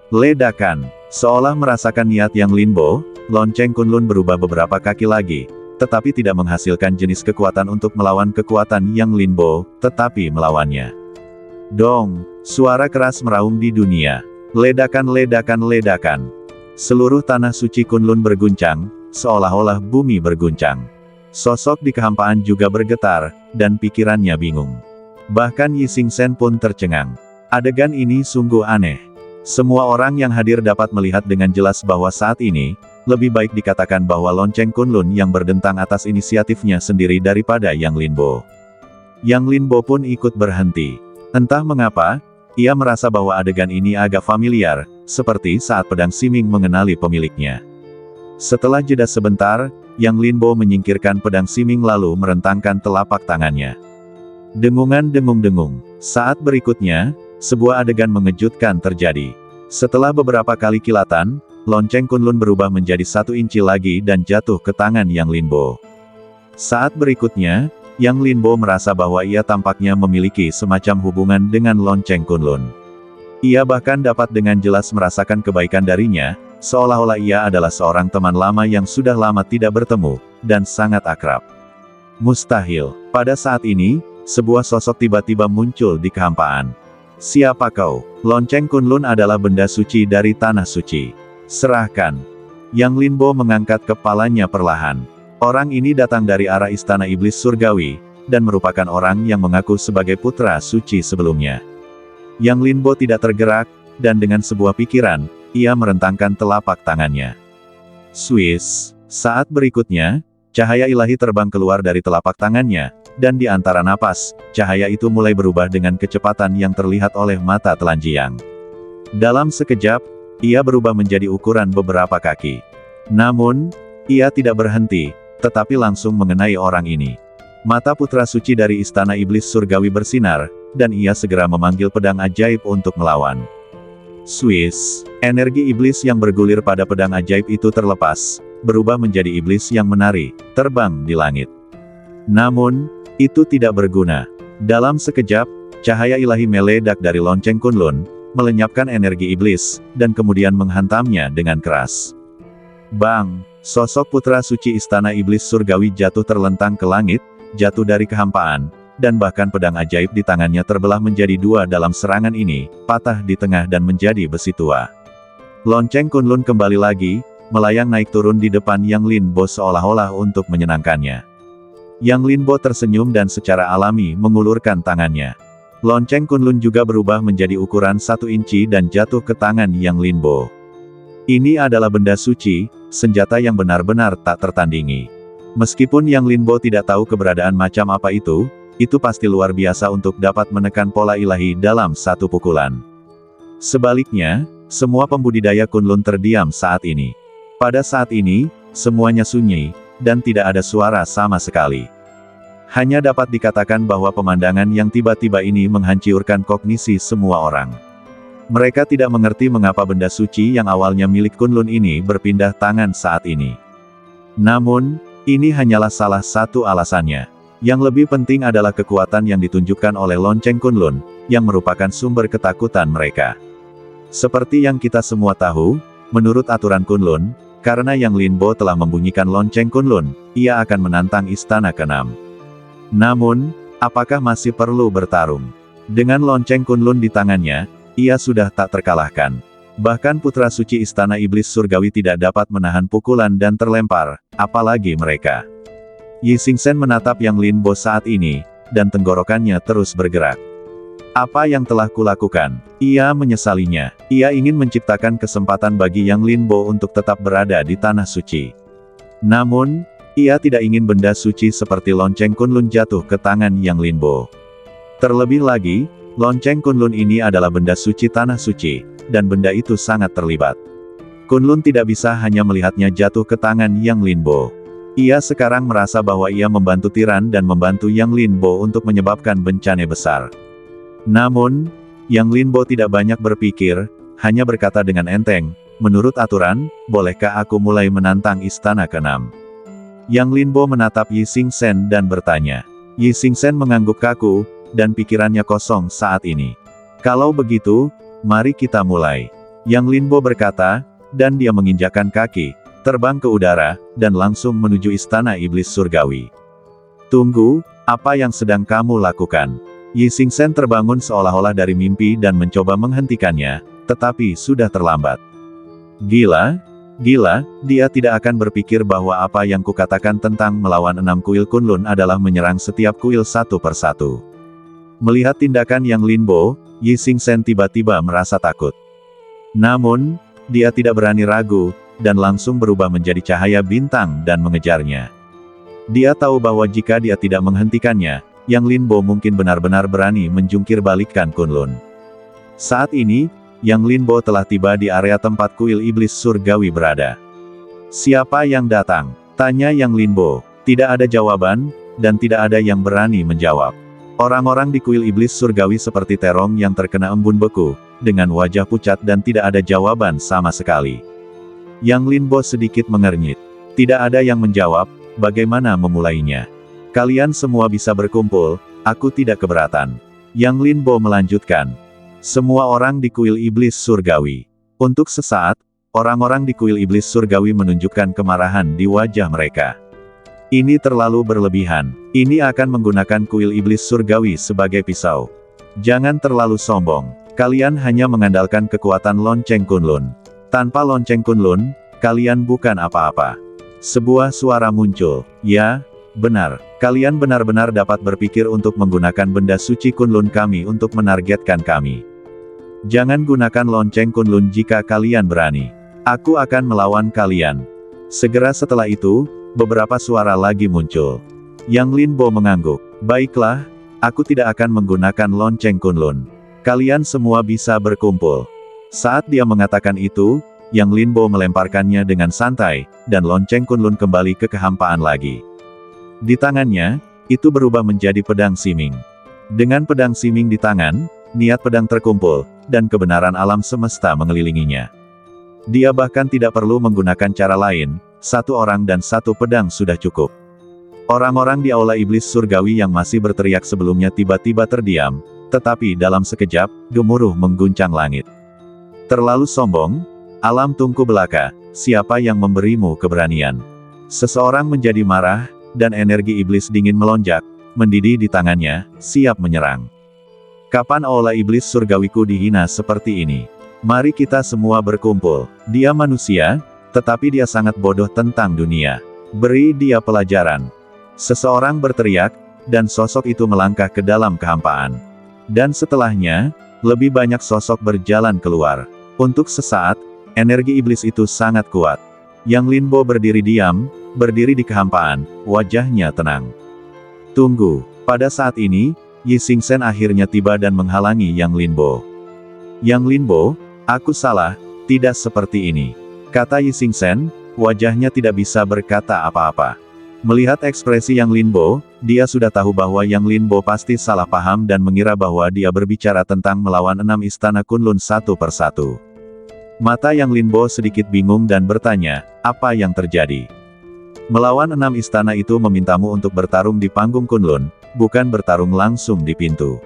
Ledakan. Seolah merasakan niat Yang Linbo, lonceng Kunlun berubah beberapa kaki lagi, tetapi tidak menghasilkan jenis kekuatan untuk melawan kekuatan Yang Linbo, tetapi melawannya. Dong, suara keras meraung di dunia. Ledakan, ledakan, ledakan. Seluruh tanah suci Kunlun berguncang, seolah-olah bumi berguncang. Sosok di kehampaan juga bergetar, dan pikirannya bingung. Bahkan Yi Xingchen pun tercengang. Adegan ini sungguh aneh. Semua orang yang hadir dapat melihat dengan jelas bahwa saat ini, lebih baik dikatakan bahwa lonceng Kunlun yang berdentang atas inisiatifnya sendiri daripada Yang Linbo. Yang Linbo pun ikut berhenti. Entah mengapa, ia merasa bahwa adegan ini agak familiar, seperti saat pedang Siming mengenali pemiliknya. Setelah jeda sebentar, Yang Linbo menyingkirkan pedang Siming lalu merentangkan telapak tangannya. Dengungan dengung-dengung. Saat berikutnya, sebuah adegan mengejutkan terjadi. Setelah beberapa kali kilatan, lonceng Kunlun berubah menjadi 1 inci lagi dan jatuh ke tangan Yang Linbo. Saat berikutnya, Yang Linbo merasa bahwa ia tampaknya memiliki semacam hubungan dengan lonceng Kunlun. Ia bahkan dapat dengan jelas merasakan kebaikan darinya, seolah-olah ia adalah seorang teman lama yang sudah lama tidak bertemu, dan sangat akrab. Mustahil. Pada saat ini, sebuah sosok tiba-tiba muncul di kehampaan. Siapa kau? Lonceng Kunlun adalah benda suci dari tanah suci. Serahkan. Yang Linbo mengangkat kepalanya perlahan. Orang ini datang dari arah istana iblis surgawi, dan merupakan orang yang mengaku sebagai putra suci sebelumnya. Yang Linbo tidak tergerak, dan dengan sebuah pikiran, ia merentangkan telapak tangannya. Swiss. Saat berikutnya, cahaya ilahi terbang keluar dari telapak tangannya, dan di antara napas, cahaya itu mulai berubah dengan kecepatan yang terlihat oleh mata telanjang. Dalam sekejap, ia berubah menjadi ukuran beberapa kaki. Namun, ia tidak berhenti, tetapi langsung mengenai orang ini. Mata putra suci dari istana iblis surgawi bersinar, dan ia segera memanggil pedang ajaib untuk melawan. Swiss. Energi iblis yang bergulir pada pedang ajaib itu terlepas, berubah menjadi iblis yang menari, terbang di langit. Namun, itu tidak berguna. Dalam sekejap, cahaya ilahi meledak dari lonceng Kunlun, melenyapkan energi iblis, dan kemudian menghantamnya dengan keras. Bang! Sosok putra suci istana iblis surgawi jatuh terlentang ke langit, jatuh dari kehampaan, dan bahkan pedang ajaib di tangannya terbelah menjadi 2 dalam serangan ini, patah di tengah dan menjadi besi tua. Lonceng Kunlun kembali lagi, melayang naik turun di depan Yang Linbo seolah-olah untuk menyenangkannya. Yang Linbo tersenyum dan secara alami mengulurkan tangannya. Lonceng Kunlun juga berubah menjadi ukuran 1 inci dan jatuh ke tangan Yang Linbo. Ini adalah benda suci, senjata yang benar-benar tak tertandingi. Meskipun Yang Linbo tidak tahu keberadaan macam apa itu pasti luar biasa untuk dapat menekan pola ilahi dalam 1 pukulan. Sebaliknya, semua pembudidaya Kunlun terdiam saat ini. Pada saat ini, semuanya sunyi, dan tidak ada suara sama sekali. Hanya dapat dikatakan bahwa pemandangan yang tiba-tiba ini menghancurkan kognisi semua orang. Mereka tidak mengerti mengapa benda suci yang awalnya milik Kunlun ini berpindah tangan saat ini. Namun, ini hanyalah salah satu alasannya. Yang lebih penting adalah kekuatan yang ditunjukkan oleh lonceng Kunlun, yang merupakan sumber ketakutan mereka. Seperti yang kita semua tahu, menurut aturan Kunlun, karena Yang Linbo telah membunyikan lonceng Kunlun, ia akan menantang istana ke-6. Namun, apakah masih perlu bertarung? Dengan lonceng Kunlun di tangannya, ia sudah tak terkalahkan. Bahkan putra suci istana iblis surgawi tidak dapat menahan pukulan dan terlempar, apalagi mereka. Yi Xingchen menatap Yang Linbo saat ini, dan tenggorokannya terus bergerak. Apa yang telah kulakukan? Ia menyesalinya. Ia ingin menciptakan kesempatan bagi Yang Linbo untuk tetap berada di tanah suci. Namun, ia tidak ingin benda suci seperti lonceng Kunlun jatuh ke tangan Yang Linbo. Terlebih lagi, lonceng Kunlun ini adalah benda suci tanah suci, dan benda itu sangat terlibat. Kunlun tidak bisa hanya melihatnya jatuh ke tangan Yang Linbo. Ia sekarang merasa bahwa ia membantu tiran dan membantu Yang Linbo untuk menyebabkan bencana besar. Namun, Yang Linbo tidak banyak berpikir, hanya berkata dengan enteng, menurut aturan, bolehkah aku mulai menantang istana ke-6? Yang Linbo menatap Yi Xingchen dan bertanya. Yi Xingchen mengangguk kaku, dan pikirannya kosong saat ini. Kalau begitu, mari kita mulai. Yang Linbo berkata, dan dia menginjakkan kaki, terbang ke udara, dan langsung menuju istana iblis surgawi. Tunggu, apa yang sedang kamu lakukan? Yi Xingchen terbangun seolah-olah dari mimpi dan mencoba menghentikannya, tetapi sudah terlambat. Gila, dia tidak akan berpikir bahwa apa yang kukatakan tentang melawan 6 kuil Kunlun adalah menyerang setiap kuil satu persatu. Melihat tindakan Yang Linbo, Yi Xingchen tiba-tiba merasa takut. Namun, dia tidak berani ragu, dan langsung berubah menjadi cahaya bintang dan mengejarnya. Dia tahu bahwa jika dia tidak menghentikannya, Yang Linbo mungkin benar-benar berani menjungkir balikkan Kunlun. Saat ini, Yang Linbo telah tiba di area tempat kuil iblis surgawi berada. Siapa yang datang? Tanya Yang Linbo. Tidak ada jawaban, dan tidak ada yang berani menjawab. Orang-orang di kuil iblis surgawi seperti terong yang terkena embun beku, dengan wajah pucat dan tidak ada jawaban sama sekali. Yang Linbo sedikit mengernyit. Tidak ada yang menjawab, bagaimana memulainya? Kalian semua bisa berkumpul, aku tidak keberatan. Yang Linbo melanjutkan. Semua orang di kuil iblis surgawi. Untuk sesaat, orang-orang di kuil iblis surgawi menunjukkan kemarahan di wajah mereka. Ini terlalu berlebihan. Ini akan menggunakan kuil iblis surgawi sebagai pisau. Jangan terlalu sombong. Kalian hanya mengandalkan kekuatan lonceng Kunlun. Tanpa lonceng Kunlun, kalian bukan apa-apa. Sebuah suara muncul. Ya, benar. Kalian benar-benar dapat berpikir untuk menggunakan benda suci Kunlun kami untuk menargetkan kami. Jangan gunakan lonceng Kunlun jika kalian berani. Aku akan melawan kalian. Segera setelah itu, beberapa suara lagi muncul. Yang Linbo mengangguk. Baiklah, aku tidak akan menggunakan lonceng Kunlun. Kalian semua bisa berkumpul. Saat dia mengatakan itu, Yang Linbo melemparkannya dengan santai, dan lonceng Kunlun kembali ke kehampaan lagi. Di tangannya, itu berubah menjadi pedang siming. Dengan pedang siming di tangan, niat pedang terkumpul, dan kebenaran alam semesta mengelilinginya. Dia bahkan tidak perlu menggunakan cara lain, satu orang dan satu pedang sudah cukup. Orang-orang di aula iblis surgawi yang masih berteriak sebelumnya tiba-tiba terdiam, tetapi dalam sekejap, gemuruh mengguncang langit. Terlalu sombong, alam tungku belaka, siapa yang memberimu keberanian? Seseorang menjadi marah, dan energi iblis dingin melonjak, mendidih di tangannya, siap menyerang. Kapan aula iblis surgawiku dihina seperti ini? Mari kita semua berkumpul. Dia manusia, tetapi dia sangat bodoh tentang dunia. Beri dia pelajaran. Seseorang berteriak, dan sosok itu melangkah ke dalam kehampaan. Dan setelahnya, lebih banyak sosok berjalan keluar. Untuk sesaat, energi iblis itu sangat kuat. Yang Linbo berdiri diam, berdiri di kehampaan, wajahnya tenang. Tunggu, pada saat ini, Yi Xingchen akhirnya tiba dan menghalangi Yang Linbo. Yang Linbo, aku salah, tidak seperti ini. Kata Yi Xingchen, wajahnya tidak bisa berkata apa-apa. Melihat ekspresi Yang Linbo, dia sudah tahu bahwa Yang Linbo pasti salah paham dan mengira bahwa dia berbicara tentang melawan 6 istana Kunlun satu persatu. Mata Yang Linbo sedikit bingung dan bertanya, apa yang terjadi? Melawan 6 istana itu memintamu untuk bertarung di panggung Kunlun, bukan bertarung langsung di pintu.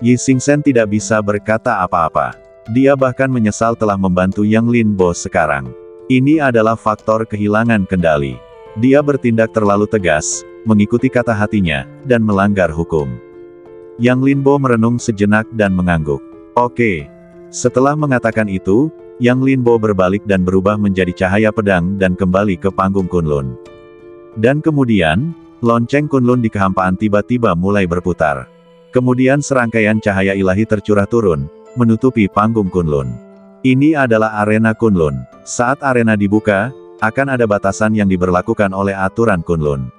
Yi Xingchen tidak bisa berkata apa-apa. Dia bahkan menyesal telah membantu Yang Linbo sekarang. Ini adalah faktor kehilangan kendali. Dia bertindak terlalu tegas, mengikuti kata hatinya, dan melanggar hukum. Yang Linbo merenung sejenak dan mengangguk. Oke. Setelah mengatakan itu, Yang Linbo berbalik dan berubah menjadi cahaya pedang dan kembali ke panggung Kunlun. Dan kemudian, lonceng Kunlun di kehampaan tiba-tiba mulai berputar. Kemudian serangkaian cahaya ilahi tercurah turun, menutupi panggung Kunlun. Ini adalah arena Kunlun. Saat arena dibuka, akan ada batasan yang diberlakukan oleh aturan Kunlun.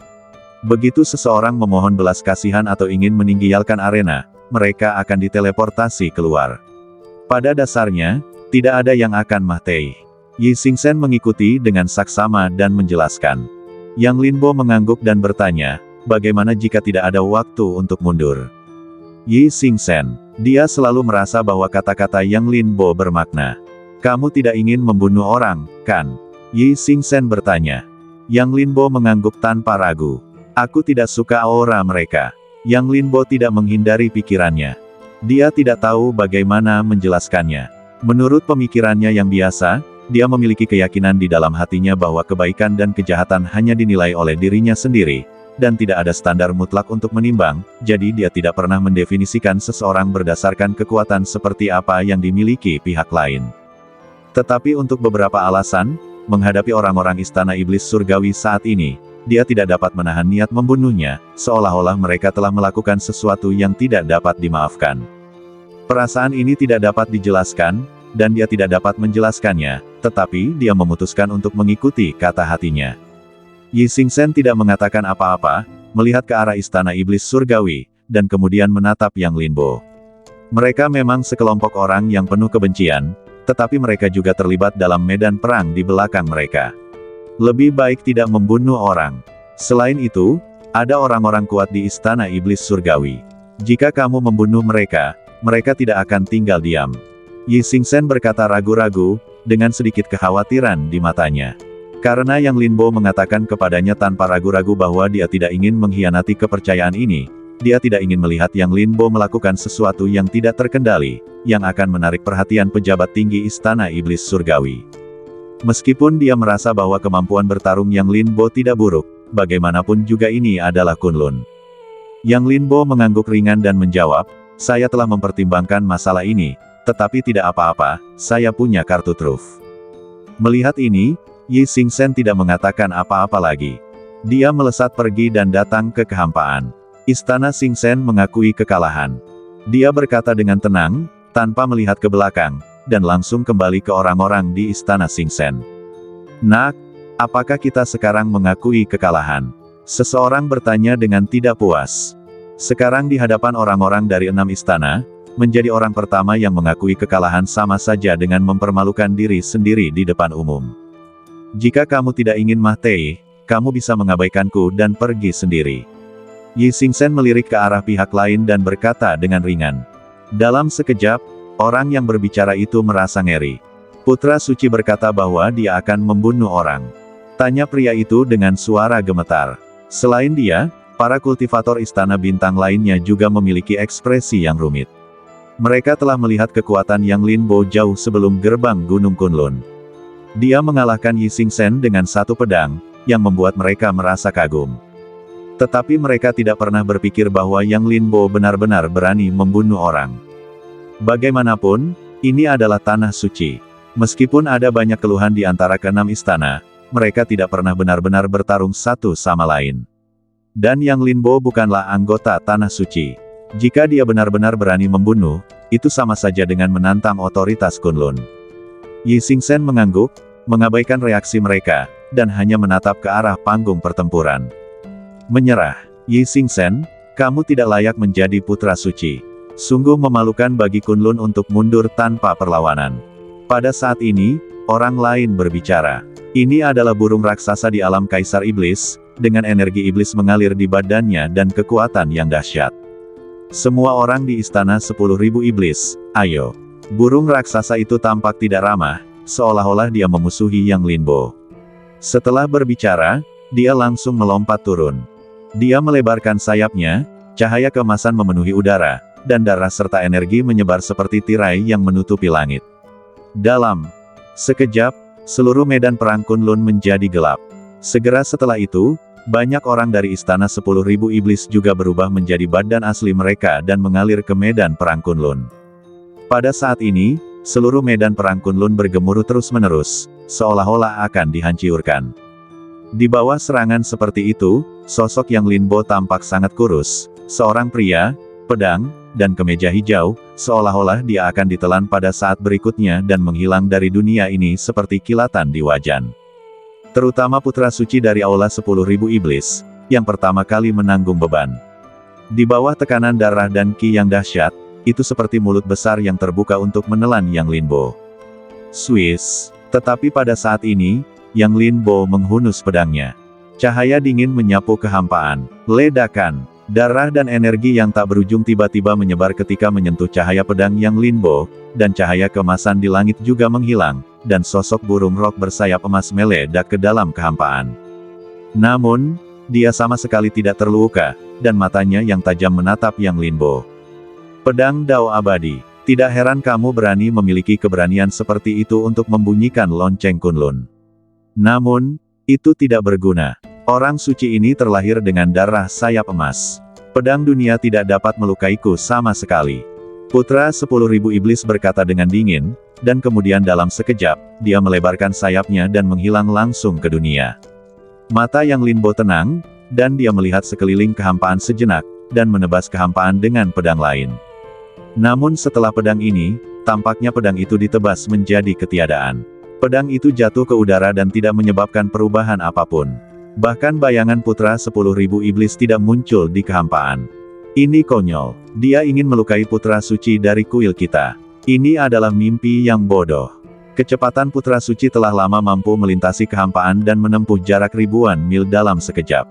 Begitu seseorang memohon belas kasihan atau ingin meninggalkan arena, mereka akan diteleportasi keluar. Pada dasarnya, tidak ada yang akan mati. Yi Xingchen mengikuti dengan saksama dan menjelaskan. Yang Linbo mengangguk dan bertanya, bagaimana jika tidak ada waktu untuk mundur? Yi Xingchen, dia selalu merasa bahwa kata-kata Yang Linbo bermakna. Kamu tidak ingin membunuh orang, kan? Yi Xingchen bertanya. Yang Linbo mengangguk tanpa ragu. Aku tidak suka aura mereka. Yang Linbo tidak menghindari pikirannya. Dia tidak tahu bagaimana menjelaskannya. Menurut pemikirannya yang biasa, dia memiliki keyakinan di dalam hatinya bahwa kebaikan dan kejahatan hanya dinilai oleh dirinya sendiri, dan tidak ada standar mutlak untuk menimbang, jadi dia tidak pernah mendefinisikan seseorang berdasarkan kekuatan seperti apa yang dimiliki pihak lain. Tetapi untuk beberapa alasan, menghadapi orang-orang istana iblis surgawi saat ini, dia tidak dapat menahan niat membunuhnya, seolah-olah mereka telah melakukan sesuatu yang tidak dapat dimaafkan. Perasaan ini tidak dapat dijelaskan, dan dia tidak dapat menjelaskannya, tetapi dia memutuskan untuk mengikuti kata hatinya. Yi Xingchen tidak mengatakan apa-apa, melihat ke arah istana iblis surgawi, dan kemudian menatap Yang Linbo. Mereka memang sekelompok orang yang penuh kebencian, tetapi mereka juga terlibat dalam medan perang di belakang mereka. Lebih baik tidak membunuh orang. Selain itu, ada orang-orang kuat di istana iblis surgawi. Jika kamu membunuh mereka, mereka tidak akan tinggal diam. Yi Xingchen berkata ragu-ragu, dengan sedikit kekhawatiran di matanya. Karena Yang Linbo mengatakan kepadanya tanpa ragu-ragu bahwa dia tidak ingin mengkhianati kepercayaan ini, dia tidak ingin melihat Yang Linbo melakukan sesuatu yang tidak terkendali, yang akan menarik perhatian pejabat tinggi istana iblis surgawi. Meskipun dia merasa bahwa kemampuan bertarung Yang Linbo tidak buruk, bagaimanapun juga ini adalah Kunlun. Yang Linbo mengangguk ringan dan menjawab, saya telah mempertimbangkan masalah ini, tetapi tidak apa-apa, saya punya kartu truf. Melihat ini, Yi Xingchen tidak mengatakan apa-apa lagi. Dia melesat pergi dan datang ke kehampaan. Istana Xingchen mengakui kekalahan. Dia berkata dengan tenang, tanpa melihat ke belakang, dan langsung kembali ke orang-orang di istana Xingchen. Nak, apakah kita sekarang mengakui kekalahan? Seseorang bertanya dengan tidak puas. Sekarang di hadapan orang-orang dari 6 istana, menjadi orang pertama yang mengakui kekalahan sama saja dengan mempermalukan diri sendiri di depan umum. Jika kamu tidak ingin mati, kamu bisa mengabaikanku dan pergi sendiri. Yi Xingchen melirik ke arah pihak lain dan berkata dengan ringan. Dalam sekejap, orang yang berbicara itu merasa ngeri. Putra suci berkata bahwa dia akan membunuh orang. Tanya pria itu dengan suara gemetar. Selain dia, para kultivator istana bintang lainnya juga memiliki ekspresi yang rumit. Mereka telah melihat kekuatan Yang Linbo jauh sebelum gerbang Gunung Kunlun. Dia mengalahkan Yi Xingchen dengan satu pedang, yang membuat mereka merasa kagum. Tetapi mereka tidak pernah berpikir bahwa Yang Linbo benar-benar berani membunuh orang. Bagaimanapun, ini adalah tanah suci. Meskipun ada banyak keluhan di antara ke-6 istana, mereka tidak pernah benar-benar bertarung satu sama lain. Dan Yang Linbo bukanlah anggota tanah suci. Jika dia benar-benar berani membunuh, itu sama saja dengan menantang otoritas Kunlun. Yi Xingchen mengangguk, mengabaikan reaksi mereka, dan hanya menatap ke arah panggung pertempuran. Menyerah, Yi Xingchen, kamu tidak layak menjadi putra suci. Sungguh memalukan bagi Kunlun untuk mundur tanpa perlawanan. Pada saat ini, orang lain berbicara. Ini adalah burung raksasa di alam Kaisar Iblis, dengan energi iblis mengalir di badannya dan kekuatan yang dahsyat. Semua orang di istana 10.000 iblis, ayo. Burung raksasa itu tampak tidak ramah, seolah-olah dia memusuhi Yang Linbo. Setelah berbicara, dia langsung melompat turun. Dia melebarkan sayapnya, cahaya keemasan memenuhi udara, dan darah serta energi menyebar seperti tirai yang menutupi langit. Dalam sekejap, seluruh medan perang Kunlun menjadi gelap. Segera setelah itu, banyak orang dari istana 10.000 iblis juga berubah menjadi badan asli mereka dan mengalir ke medan perang Kunlun. Pada saat ini, seluruh medan perang Kunlun bergemuruh terus-menerus, seolah-olah akan dihancurkan. Di bawah serangan seperti itu, sosok Yang Linbo tampak sangat kurus, seorang pria, pedang, dan kemeja hijau, seolah-olah dia akan ditelan pada saat berikutnya dan menghilang dari dunia ini seperti kilatan di wajan. Terutama putra suci dari aula 10.000 iblis, yang pertama kali menanggung beban. Di bawah tekanan darah dan ki yang dahsyat, itu seperti mulut besar yang terbuka untuk menelan Yang Linbo. Swiss. Tetapi pada saat ini, Yang Linbo menghunus pedangnya. Cahaya dingin menyapu kehampaan. Ledakan. Darah dan energi yang tak berujung tiba-tiba menyebar ketika menyentuh cahaya pedang Yang Linbo, dan cahaya keemasan di langit juga menghilang, dan sosok burung rok bersayap emas meledak ke dalam kehampaan. Namun, dia sama sekali tidak terluka, dan matanya yang tajam menatap Yang Linbo. Pedang Dao abadi. Tidak heran kamu berani memiliki keberanian seperti itu untuk membunyikan lonceng Kunlun. Namun, itu tidak berguna. Orang suci ini terlahir dengan darah sayap emas. Pedang dunia tidak dapat melukaiku sama sekali. Putra 10.000 iblis berkata dengan dingin, dan kemudian dalam sekejap, dia melebarkan sayapnya dan menghilang langsung ke dunia. Mata Yang Linbo tenang, dan dia melihat sekeliling kehampaan sejenak, dan menebas kehampaan dengan pedang lain. Namun setelah pedang ini, tampaknya pedang itu ditebas menjadi ketiadaan. Pedang itu jatuh ke udara dan tidak menyebabkan perubahan apapun. Bahkan bayangan putra 10.000 iblis tidak muncul di kehampaan. Ini konyol. Dia ingin melukai putra suci dari kuil kita. Ini adalah mimpi yang bodoh. Kecepatan putra suci telah lama mampu melintasi kehampaan dan menempuh jarak ribuan mil dalam sekejap.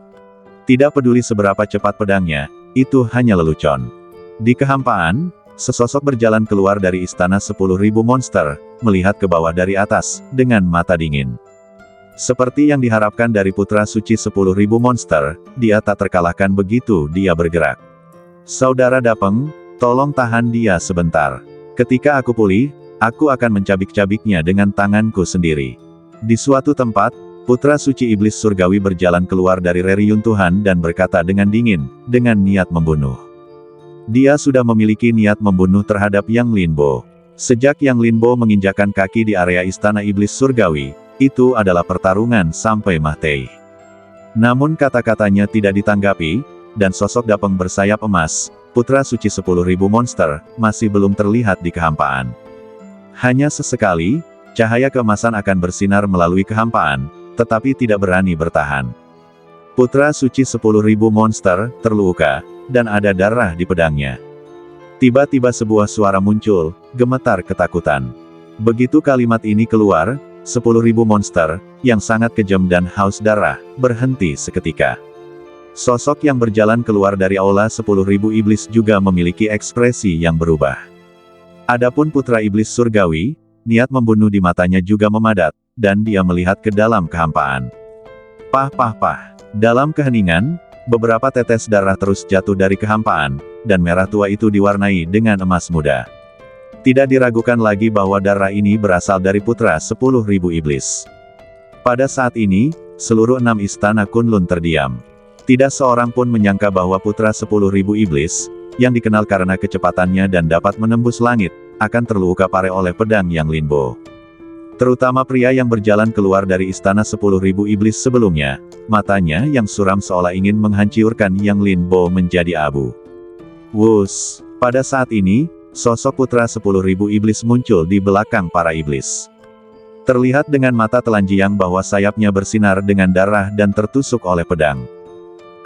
Tidak peduli seberapa cepat pedangnya, itu hanya lelucon. Di kehampaan, sesosok berjalan keluar dari istana 10.000 monster, melihat ke bawah dari atas, dengan mata dingin. Seperti yang diharapkan dari putra suci 10.000 monster, dia tak terkalahkan begitu dia bergerak. Saudara Dapeng, tolong tahan dia sebentar. Ketika aku pulih, aku akan mencabik-cabiknya dengan tanganku sendiri. Di suatu tempat, putra suci iblis surgawi berjalan keluar dari reruntuhan dan berkata dengan dingin, dengan niat membunuh. Dia sudah memiliki niat membunuh terhadap Yang Linbo. Sejak Yang Linbo menginjakan kaki di area istana iblis surgawi, itu adalah pertarungan sampai mati. Namun kata-katanya tidak ditanggapi, dan sosok Dapeng bersayap emas, putra suci 10.000 monster, masih belum terlihat di kehampaan. Hanya sesekali, cahaya keemasan akan bersinar melalui kehampaan, tetapi tidak berani bertahan. Putra suci 10.000 monster, terluka, dan ada darah di pedangnya. Tiba-tiba sebuah suara muncul, gemetar ketakutan. Begitu kalimat ini keluar, 10.000 monster, yang sangat kejam dan haus darah, berhenti seketika. Sosok yang berjalan keluar dari aula 10.000 iblis juga memiliki ekspresi yang berubah. Adapun putra iblis surgawi, niat membunuh di matanya juga memadat, dan dia melihat ke dalam kehampaan. Pah pah pah. Dalam keheningan, beberapa tetes darah terus jatuh dari kehampaan, dan merah tua itu diwarnai dengan emas muda. Tidak diragukan lagi bahwa darah ini berasal dari putra 10.000 iblis. Pada saat ini, seluruh 6 istana Kunlun terdiam. Tidak seorang pun menyangka bahwa putra 10.000 iblis, yang dikenal karena kecepatannya dan dapat menembus langit, akan terluka parah oleh pedang Yang Linbo. Terutama pria yang berjalan keluar dari istana 10.000 iblis sebelumnya, matanya yang suram seolah ingin menghancurkan Yang Linbo menjadi abu. Wus! Pada saat ini, sosok putra 10.000 iblis muncul di belakang para iblis. Terlihat dengan mata telanjang bahwa sayapnya bersinar dengan darah dan tertusuk oleh pedang.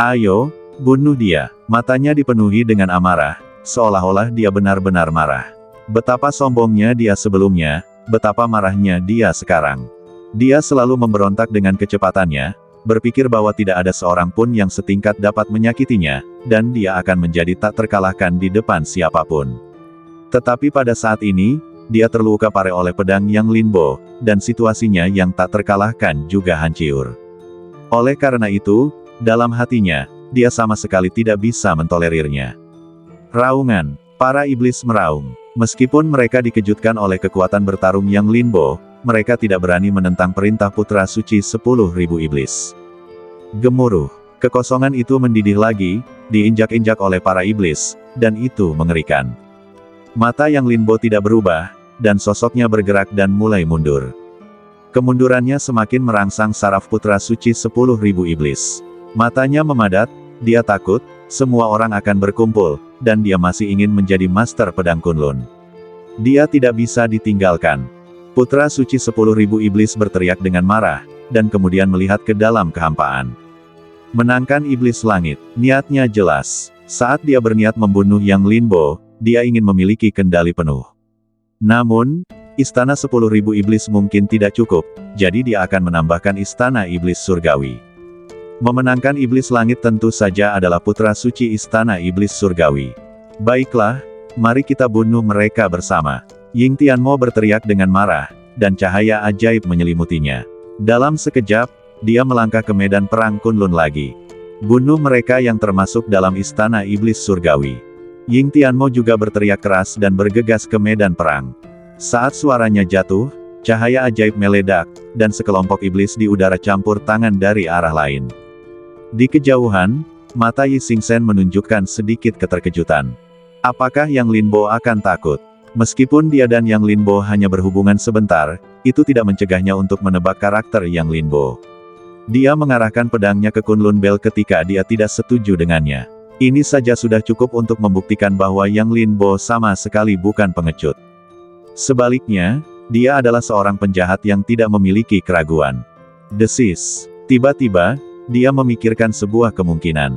Ayo, bunuh dia. Matanya dipenuhi dengan amarah, seolah-olah dia benar-benar marah. Betapa sombongnya dia sebelumnya, betapa marahnya dia sekarang. Dia selalu memberontak dengan kecepatannya, berpikir bahwa tidak ada seorang pun yang setingkat dapat menyakitinya, dan dia akan menjadi tak terkalahkan di depan siapapun. Tetapi pada saat ini, dia terluka parah oleh pedang Yang Linbo, dan situasinya yang tak terkalahkan juga hancur. Oleh karena itu, dalam hatinya, dia sama sekali tidak bisa mentolerirnya. Raungan, para iblis meraung. Meskipun mereka dikejutkan oleh kekuatan bertarung Yang Linbo, mereka tidak berani menentang perintah putra suci 10.000 iblis. Gemuruh, kekosongan itu mendidih lagi, diinjak-injak oleh para iblis, dan itu mengerikan. Mata Yang Linbo tidak berubah, dan sosoknya bergerak dan mulai mundur. Kemundurannya semakin merangsang saraf putra suci 10.000 iblis. Matanya memadat, dia takut, semua orang akan berkumpul, dan dia masih ingin menjadi master pedang Kunlun. Dia tidak bisa ditinggalkan. Putra suci 10.000 iblis berteriak dengan marah, dan kemudian melihat ke dalam kehampaan. Menangkan iblis langit, niatnya jelas. Saat dia berniat membunuh Yang Linbo, dia ingin memiliki kendali penuh. Namun, istana 10.000 iblis mungkin tidak cukup, jadi dia akan menambahkan istana iblis surgawi. Memenangkan iblis langit tentu saja adalah putra suci istana iblis surgawi. Baiklah, mari kita bunuh mereka bersama. Ying Tianmo berteriak dengan marah, dan cahaya ajaib menyelimutinya. Dalam sekejap, dia melangkah ke medan perang Kunlun lagi. Bunuh mereka yang termasuk dalam istana iblis surgawi. Ying Tianmo juga berteriak keras dan bergegas ke medan perang. Saat suaranya jatuh, cahaya ajaib meledak, dan sekelompok iblis di udara campur tangan dari arah lain. Di kejauhan, mata Yi Xingchen menunjukkan sedikit keterkejutan. Apakah Yang Linbo akan takut? Meskipun dia dan Yang Linbo hanya berhubungan sebentar, itu tidak mencegahnya untuk menebak karakter Yang Linbo. Dia mengarahkan pedangnya ke Kunlun Bell ketika dia tidak setuju dengannya. Ini saja sudah cukup untuk membuktikan bahwa Yang Linbo sama sekali bukan pengecut. Sebaliknya, dia adalah seorang penjahat yang tidak memiliki keraguan. Desis. Tiba-tiba, dia memikirkan sebuah kemungkinan.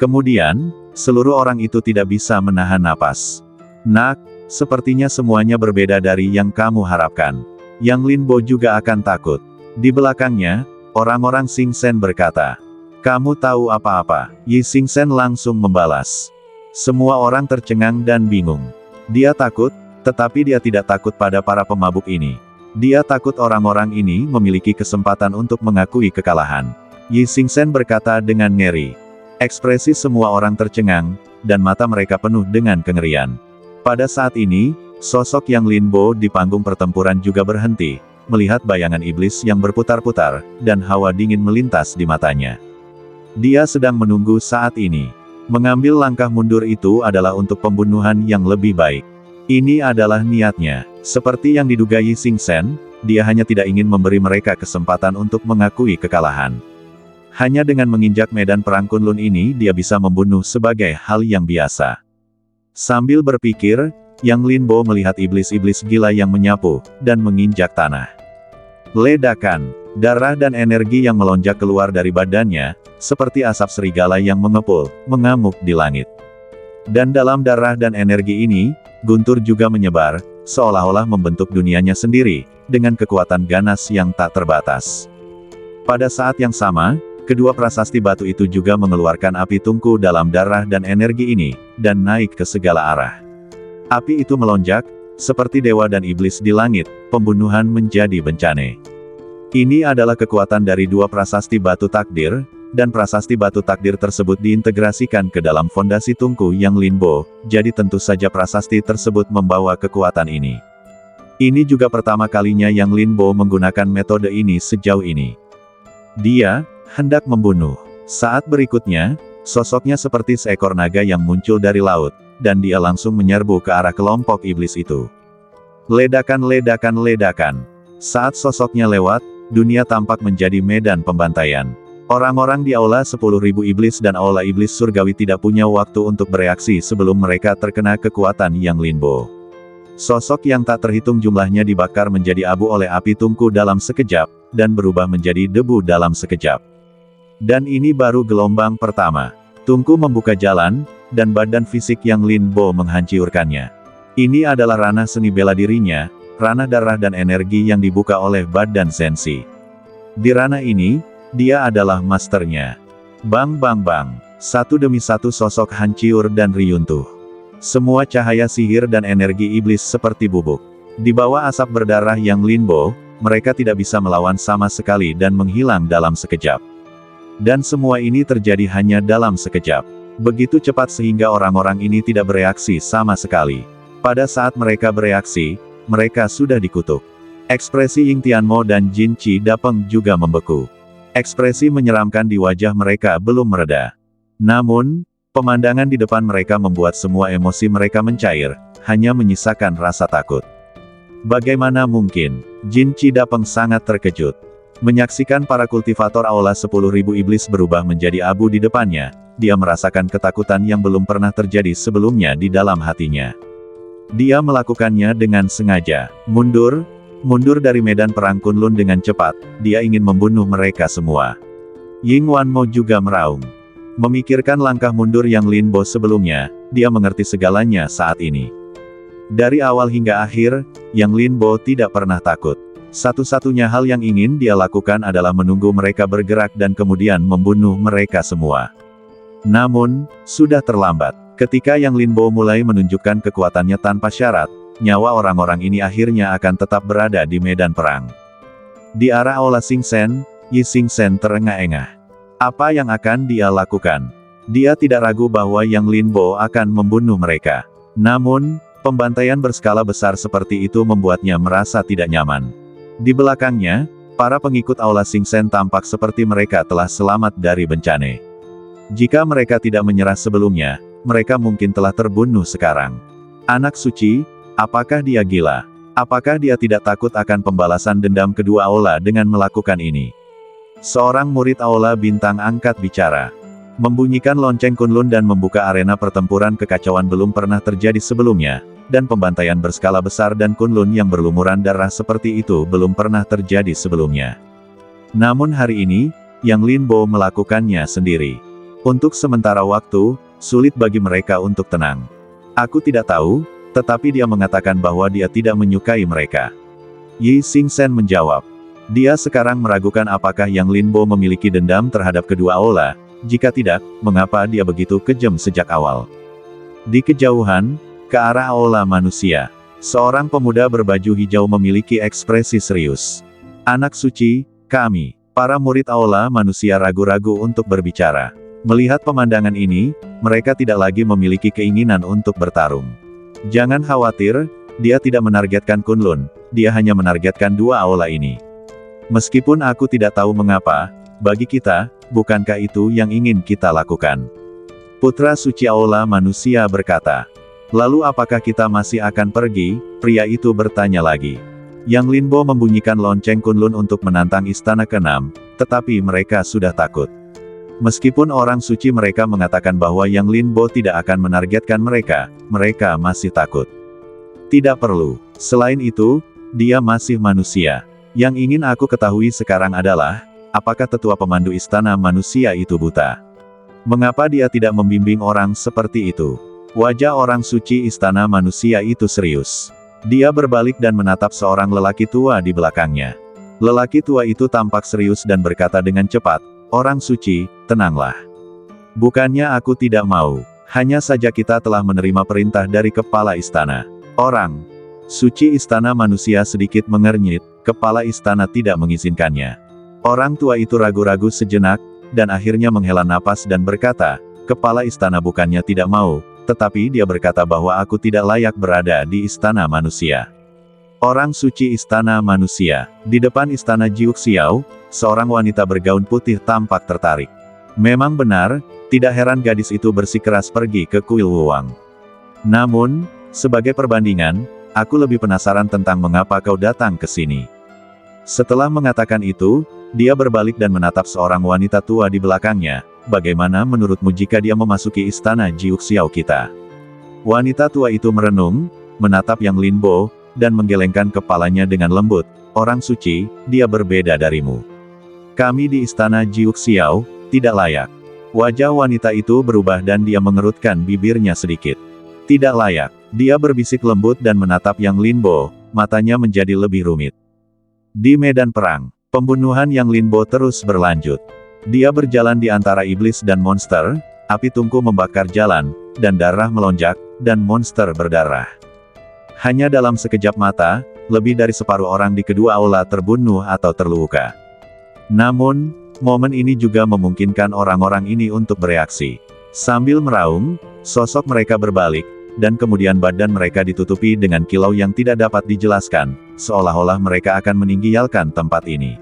Kemudian, seluruh orang itu tidak bisa menahan napas. Nak, sepertinya semuanya berbeda dari yang kamu harapkan. Yang Linbo juga akan takut. Di belakangnya, orang-orang Xingchen berkata, "Kamu tahu apa-apa?" Yi Xingchen langsung membalas. Semua orang tercengang dan bingung. Dia takut, tetapi dia tidak takut pada para pemabuk ini. Dia takut orang-orang ini memiliki kesempatan untuk mengakui kekalahan. Yi Xingchen berkata dengan ngeri. Ekspresi semua orang tercengang, dan mata mereka penuh dengan kengerian. Pada saat ini, sosok Yang Linbo di panggung pertempuran juga berhenti, melihat bayangan iblis yang berputar-putar, dan hawa dingin melintas di matanya. Dia sedang menunggu saat ini. Mengambil langkah mundur itu adalah untuk pembunuhan yang lebih baik. Ini adalah niatnya. Seperti yang diduga Yi Xingchen, dia hanya tidak ingin memberi mereka kesempatan untuk mengakui kekalahan. Hanya dengan menginjak medan perang Kunlun ini dia bisa membunuh sebagai hal yang biasa. Sambil berpikir, Yang Linbo melihat iblis-iblis gila yang menyapu, dan menginjak tanah. Ledakan, darah dan energi yang melonjak keluar dari badannya, seperti asap serigala yang mengepul, mengamuk di langit. Dan dalam darah dan energi ini, guntur juga menyebar, seolah-olah membentuk dunianya sendiri, dengan kekuatan ganas yang tak terbatas. Pada saat yang sama, kedua prasasti batu itu juga mengeluarkan api tungku dalam darah dan energi ini, dan naik ke segala arah. Api itu melonjak, seperti dewa dan iblis di langit, pembunuhan menjadi bencana. Ini adalah kekuatan dari dua prasasti batu takdir, dan prasasti batu takdir tersebut diintegrasikan ke dalam fondasi tungku Yang Linbo, jadi tentu saja prasasti tersebut membawa kekuatan ini. Ini juga pertama kalinya Yang Linbo menggunakan metode ini sejauh ini. Dia hendak membunuh. Saat berikutnya, sosoknya seperti seekor naga yang muncul dari laut, dan dia langsung menyerbu ke arah kelompok iblis itu. Ledakan, ledakan, ledakan. Saat sosoknya lewat, dunia tampak menjadi medan pembantaian. Orang-orang di aula 10.000 iblis dan aula iblis surgawi tidak punya waktu untuk bereaksi sebelum mereka terkena kekuatan Yang Linbo. Sosok yang tak terhitung jumlahnya dibakar menjadi abu oleh api tungku dalam sekejap, dan berubah menjadi debu dalam sekejap. Dan ini baru gelombang pertama. Tungku membuka jalan, dan badan fisik Yang Linbo menghancurkannya. Ini adalah ranah seni bela dirinya, ranah darah dan energi yang dibuka oleh badan Sensi. Di ranah ini, dia adalah masternya. Bang bang bang. Satu demi satu sosok hancur dan riuntuh. Semua cahaya sihir dan energi iblis seperti bubuk. Di bawah asap berdarah Yang Linbo, mereka tidak bisa melawan sama sekali dan menghilang dalam sekejap. Dan semua ini terjadi hanya dalam sekejap. Begitu cepat sehingga orang-orang ini tidak bereaksi sama sekali. Pada saat mereka bereaksi, mereka sudah dikutuk. Ekspresi Ying Tianmo dan Jin Qi Dapeng juga membeku. Ekspresi menyeramkan di wajah mereka belum mereda. Namun, pemandangan di depan mereka membuat semua emosi mereka mencair, hanya menyisakan rasa takut. Bagaimana mungkin? Jin Qi Dapeng sangat terkejut. Menyaksikan para kultivator aula 10.000 iblis berubah menjadi abu di depannya, dia merasakan ketakutan yang belum pernah terjadi sebelumnya di dalam hatinya. Dia melakukannya dengan sengaja. Mundur dari medan perang Kunlun dengan cepat, dia ingin membunuh mereka semua. Ying Wanmo juga meraung. Memikirkan langkah mundur Yang Linbo sebelumnya, dia mengerti segalanya saat ini. Dari awal hingga akhir, Yang Linbo tidak pernah takut. Satu-satunya hal yang ingin dia lakukan adalah menunggu mereka bergerak dan kemudian membunuh mereka semua. Namun, sudah terlambat. Ketika Yang Linbo mulai menunjukkan kekuatannya tanpa syarat, nyawa orang-orang ini akhirnya akan tetap berada di medan perang. Di arah aula Xingchen, Yi Xingchen terengah-engah. Apa yang akan dia lakukan? Dia tidak ragu bahwa Yang Linbo akan membunuh mereka. Namun, pembantaian berskala besar seperti itu membuatnya merasa tidak nyaman. Di belakangnya, para pengikut Aula Xingchen tampak seperti mereka telah selamat dari bencana. Jika mereka tidak menyerah sebelumnya, mereka mungkin telah terbunuh sekarang. Anak suci, apakah dia gila? Apakah dia tidak takut akan pembalasan dendam kedua Aula dengan melakukan ini? Seorang murid Aula Bintang angkat bicara. Membunyikan lonceng Kunlun dan membuka arena pertempuran kekacauan belum pernah terjadi sebelumnya, dan pembantaian berskala besar dan Kunlun yang berlumuran darah seperti itu belum pernah terjadi sebelumnya. Namun hari ini, Yang Linbo melakukannya sendiri. Untuk sementara waktu, sulit bagi mereka untuk tenang. Aku tidak tahu, tetapi dia mengatakan bahwa dia tidak menyukai mereka. Yi Xingchen menjawab. Dia sekarang meragukan apakah Yang Linbo memiliki dendam terhadap kedua Aula, jika tidak, mengapa dia begitu kejam sejak awal. Di kejauhan, ke arah Aula manusia, seorang pemuda berbaju hijau memiliki ekspresi serius. Anak suci, kami, para murid Aula manusia ragu-ragu untuk berbicara. Melihat pemandangan ini, mereka tidak lagi memiliki keinginan untuk bertarung. Jangan khawatir, dia tidak menargetkan Kunlun, dia hanya menargetkan dua Aula ini. Meskipun aku tidak tahu mengapa, bagi kita, bukankah itu yang ingin kita lakukan? Putra suci Aula manusia berkata. Lalu apakah kita masih akan pergi? Pria itu bertanya lagi. Yang Linbo membunyikan lonceng Kunlun untuk menantang istana ke-6, tetapi mereka sudah takut. Meskipun orang suci mereka mengatakan bahwa Yang Linbo tidak akan menargetkan mereka, mereka masih takut. Tidak perlu. Selain itu, dia masih manusia. Yang ingin aku ketahui sekarang adalah, apakah tetua pemandu istana manusia itu buta? Mengapa dia tidak membimbing orang seperti itu? Wajah orang suci istana manusia itu serius. Dia berbalik dan menatap seorang lelaki tua di belakangnya. Lelaki tua itu tampak serius dan berkata dengan cepat, orang suci, tenanglah. Bukannya aku tidak mau, hanya saja kita telah menerima perintah dari kepala istana. Orang suci istana manusia sedikit mengernyit, kepala istana tidak mengizinkannya. Orang tua itu ragu-ragu sejenak, dan akhirnya menghela napas dan berkata, kepala istana bukannya tidak mau, tetapi dia berkata bahwa aku tidak layak berada di istana manusia. Orang suci istana manusia. Di depan istana Jiuxiao, seorang wanita bergaun putih tampak tertarik. Memang benar, tidak heran gadis itu bersikeras pergi ke kuil Wuwang. Namun, sebagai perbandingan, aku lebih penasaran tentang mengapa kau datang ke sini. Setelah mengatakan itu, dia berbalik dan menatap seorang wanita tua di belakangnya. Bagaimana menurutmu jika dia memasuki istana Jiuxiao kita? Wanita tua itu merenung, menatap Yang Linbo, dan menggelengkan kepalanya dengan lembut. Orang suci, dia berbeda darimu. Kami di istana Jiuxiao, tidak layak. Wajah wanita itu berubah dan dia mengerutkan bibirnya sedikit. Tidak layak. Dia berbisik lembut dan menatap Yang Linbo, matanya menjadi lebih rumit. Di medan perang, pembunuhan Yang Linbo terus berlanjut. Dia berjalan di antara iblis dan monster, api tungku membakar jalan, dan darah melonjak, dan monster berdarah. Hanya dalam sekejap mata, lebih dari separuh orang di kedua aula terbunuh atau terluka. Namun, momen ini juga memungkinkan orang-orang ini untuk bereaksi. Sambil meraung, sosok mereka berbalik, dan kemudian badan mereka ditutupi dengan kilau yang tidak dapat dijelaskan, seolah-olah mereka akan meninggalkan tempat ini.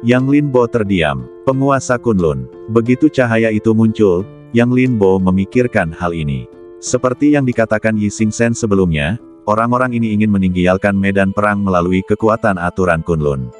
Yang Linbo terdiam. Penguasa Kunlun. Begitu cahaya itu muncul, Yang Linbo memikirkan hal ini. Seperti yang dikatakan Yi Xingchen sebelumnya, orang-orang ini ingin meninggalkan medan perang melalui kekuatan aturan Kunlun.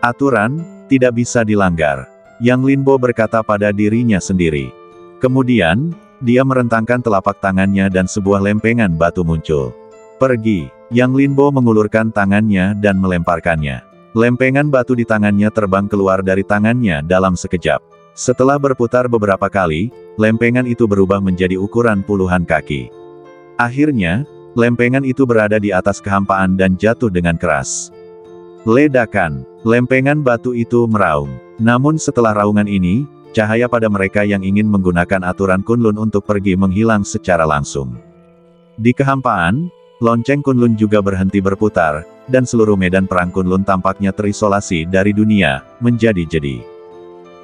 Aturan, tidak bisa dilanggar. Yang Linbo berkata pada dirinya sendiri. Kemudian, dia merentangkan telapak tangannya dan sebuah lempengan batu muncul. Pergi. Yang Linbo mengulurkan tangannya dan melemparkannya. Lempengan batu di tangannya terbang keluar dari tangannya dalam sekejap. Setelah berputar beberapa kali, lempengan itu berubah menjadi ukuran puluhan kaki. Akhirnya, lempengan itu berada di atas kehampaan dan jatuh dengan keras. Ledakan. Lempengan batu itu meraung. Namun setelah raungan ini, cahaya pada mereka yang ingin menggunakan aturan Kunlun untuk pergi menghilang secara langsung. Di kehampaan, lonceng Kunlun juga berhenti berputar, dan seluruh medan perang Kunlun tampaknya terisolasi dari dunia, menjadi jedi.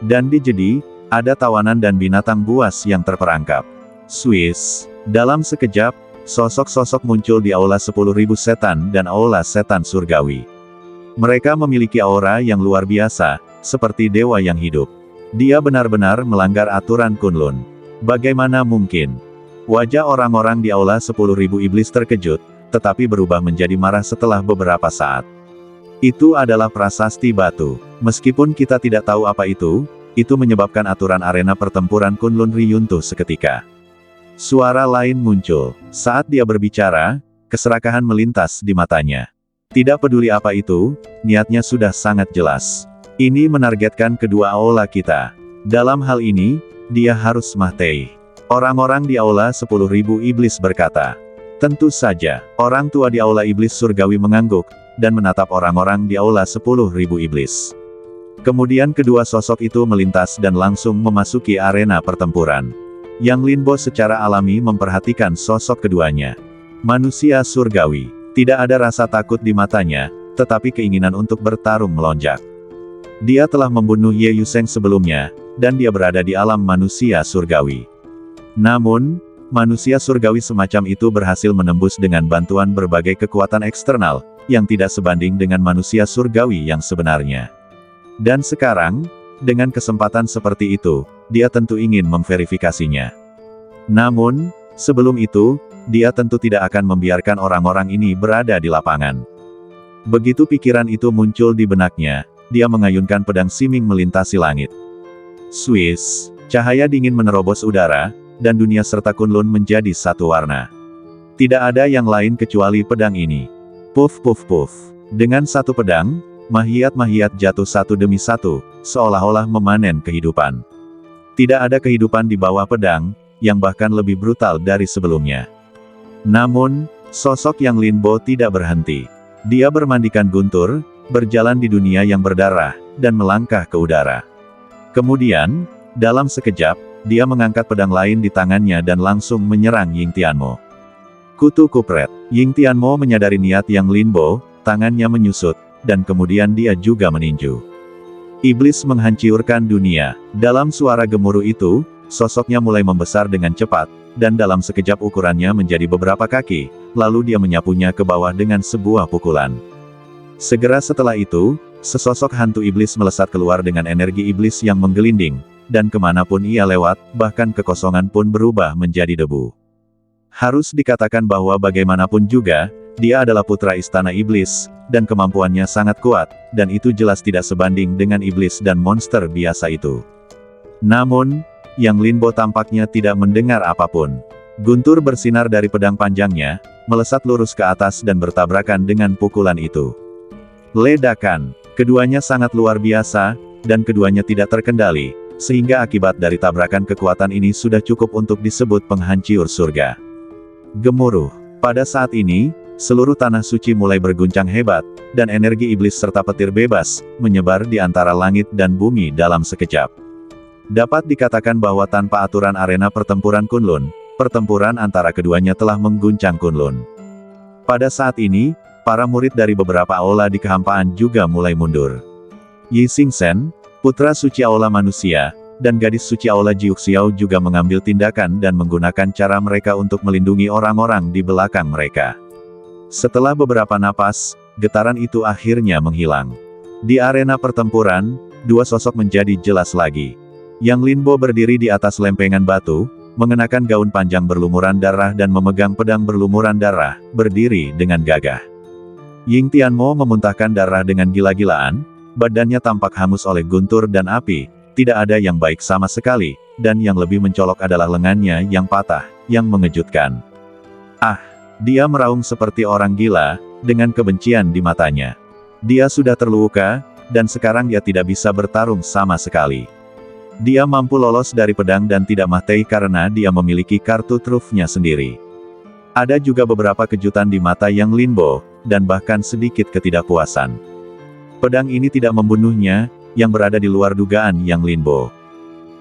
Dan di Jedi, ada tawanan dan binatang buas yang terperangkap. Swiss. Dalam sekejap, sosok-sosok muncul di Aula 10.000 Setan dan Aula Setan Surgawi. Mereka memiliki aura yang luar biasa, seperti dewa yang hidup. Dia benar-benar melanggar aturan Kunlun. Bagaimana mungkin? Wajah orang-orang di Aula 10.000 Iblis terkejut, tetapi berubah menjadi marah setelah beberapa saat. Itu adalah prasasti batu. Meskipun kita tidak tahu apa itu menyebabkan aturan arena pertempuran Kunlun runtuh seketika. Suara lain muncul. Saat dia berbicara, keserakahan melintas di matanya. Tidak peduli apa itu, niatnya sudah sangat jelas. Ini menargetkan kedua aula kita. Dalam hal ini, dia harus mati. Orang-orang di Aula 10.000 Iblis berkata. Tentu saja, orang tua di Aula Iblis Surgawi mengangguk, dan menatap orang-orang di Aula 10.000 Iblis. Kemudian kedua sosok itu melintas dan langsung memasuki arena pertempuran. Yang Linbo secara alami memperhatikan sosok keduanya. Manusia surgawi. Tidak ada rasa takut di matanya, tetapi keinginan untuk bertarung melonjak. Dia telah membunuh Ye Yuseng sebelumnya, dan dia berada di alam manusia surgawi. Namun, manusia surgawi semacam itu berhasil menembus dengan bantuan berbagai kekuatan eksternal, yang tidak sebanding dengan manusia surgawi yang sebenarnya. Dan sekarang, dengan kesempatan seperti itu, dia tentu ingin memverifikasinya. Namun, sebelum itu, dia tentu tidak akan membiarkan orang-orang ini berada di lapangan. Begitu pikiran itu muncul di benaknya, dia mengayunkan pedang Siming melintasi langit. Swiss, cahaya dingin menerobos udara, dan dunia serta Kunlun menjadi satu warna. Tidak ada yang lain kecuali pedang ini. Puff puff puff. Dengan satu pedang, mahiat-mahiat jatuh satu demi satu, seolah-olah memanen kehidupan. Tidak ada kehidupan di bawah pedang, yang bahkan lebih brutal dari sebelumnya. Namun, sosok Yang Linbo tidak berhenti. Dia bermandikan guntur, berjalan di dunia yang berdarah, dan melangkah ke udara. Kemudian, dalam sekejap, dia mengangkat pedang lain di tangannya dan langsung menyerang Ying Tianmo. Kutu kupret. Ying Tianmo menyadari niat Yang Linbo, tangannya menyusut, dan kemudian dia juga meninju. Iblis menghancurkan dunia. Dalam suara gemuruh itu, sosoknya mulai membesar dengan cepat, dan dalam sekejap ukurannya menjadi beberapa kaki, lalu dia menyapunya ke bawah dengan sebuah pukulan. Segera setelah itu, sesosok hantu iblis melesat keluar dengan energi iblis yang menggelinding, dan kemanapun ia lewat, bahkan kekosongan pun berubah menjadi debu. Harus dikatakan bahwa bagaimanapun juga, dia adalah putra istana iblis, dan kemampuannya sangat kuat, dan itu jelas tidak sebanding dengan iblis dan monster biasa itu. Namun, Yang Linbo tampaknya tidak mendengar apapun. Guntur bersinar dari pedang panjangnya, melesat lurus ke atas dan bertabrakan dengan pukulan itu. Ledakan. Keduanya sangat luar biasa, dan keduanya tidak terkendali, sehingga akibat dari tabrakan kekuatan ini sudah cukup untuk disebut penghancur surga. Gemuruh. Pada saat ini, seluruh tanah suci mulai berguncang hebat, dan energi iblis serta petir bebas, menyebar di antara langit dan bumi dalam sekejap. Dapat dikatakan bahwa tanpa aturan arena pertempuran Kunlun, pertempuran antara keduanya telah mengguncang Kunlun. Pada saat ini, para murid dari beberapa aula di kehampaan juga mulai mundur. Yi Xingchen, putra suci aula manusia, dan gadis suci aula Jiuxiao juga mengambil tindakan dan menggunakan cara mereka untuk melindungi orang-orang di belakang mereka. Setelah beberapa napas, getaran itu akhirnya menghilang. Di arena pertempuran, dua sosok menjadi jelas lagi. Yang Linbo berdiri di atas lempengan batu, mengenakan gaun panjang berlumuran darah dan memegang pedang berlumuran darah, berdiri dengan gagah. Ying Tianmo memuntahkan darah dengan gila-gilaan, badannya tampak hangus oleh guntur dan api, tidak ada yang baik sama sekali, dan yang lebih mencolok adalah lengannya yang patah, yang mengejutkan. Ah, dia meraung seperti orang gila, dengan kebencian di matanya. Dia sudah terluka, dan sekarang dia tidak bisa bertarung sama sekali. Dia mampu lolos dari pedang dan tidak mati karena dia memiliki kartu trufnya sendiri. Ada juga beberapa kejutan di mata Yang Linbo, dan bahkan sedikit ketidakpuasan. Pedang ini tidak membunuhnya, yang berada di luar dugaan Yang Linbo.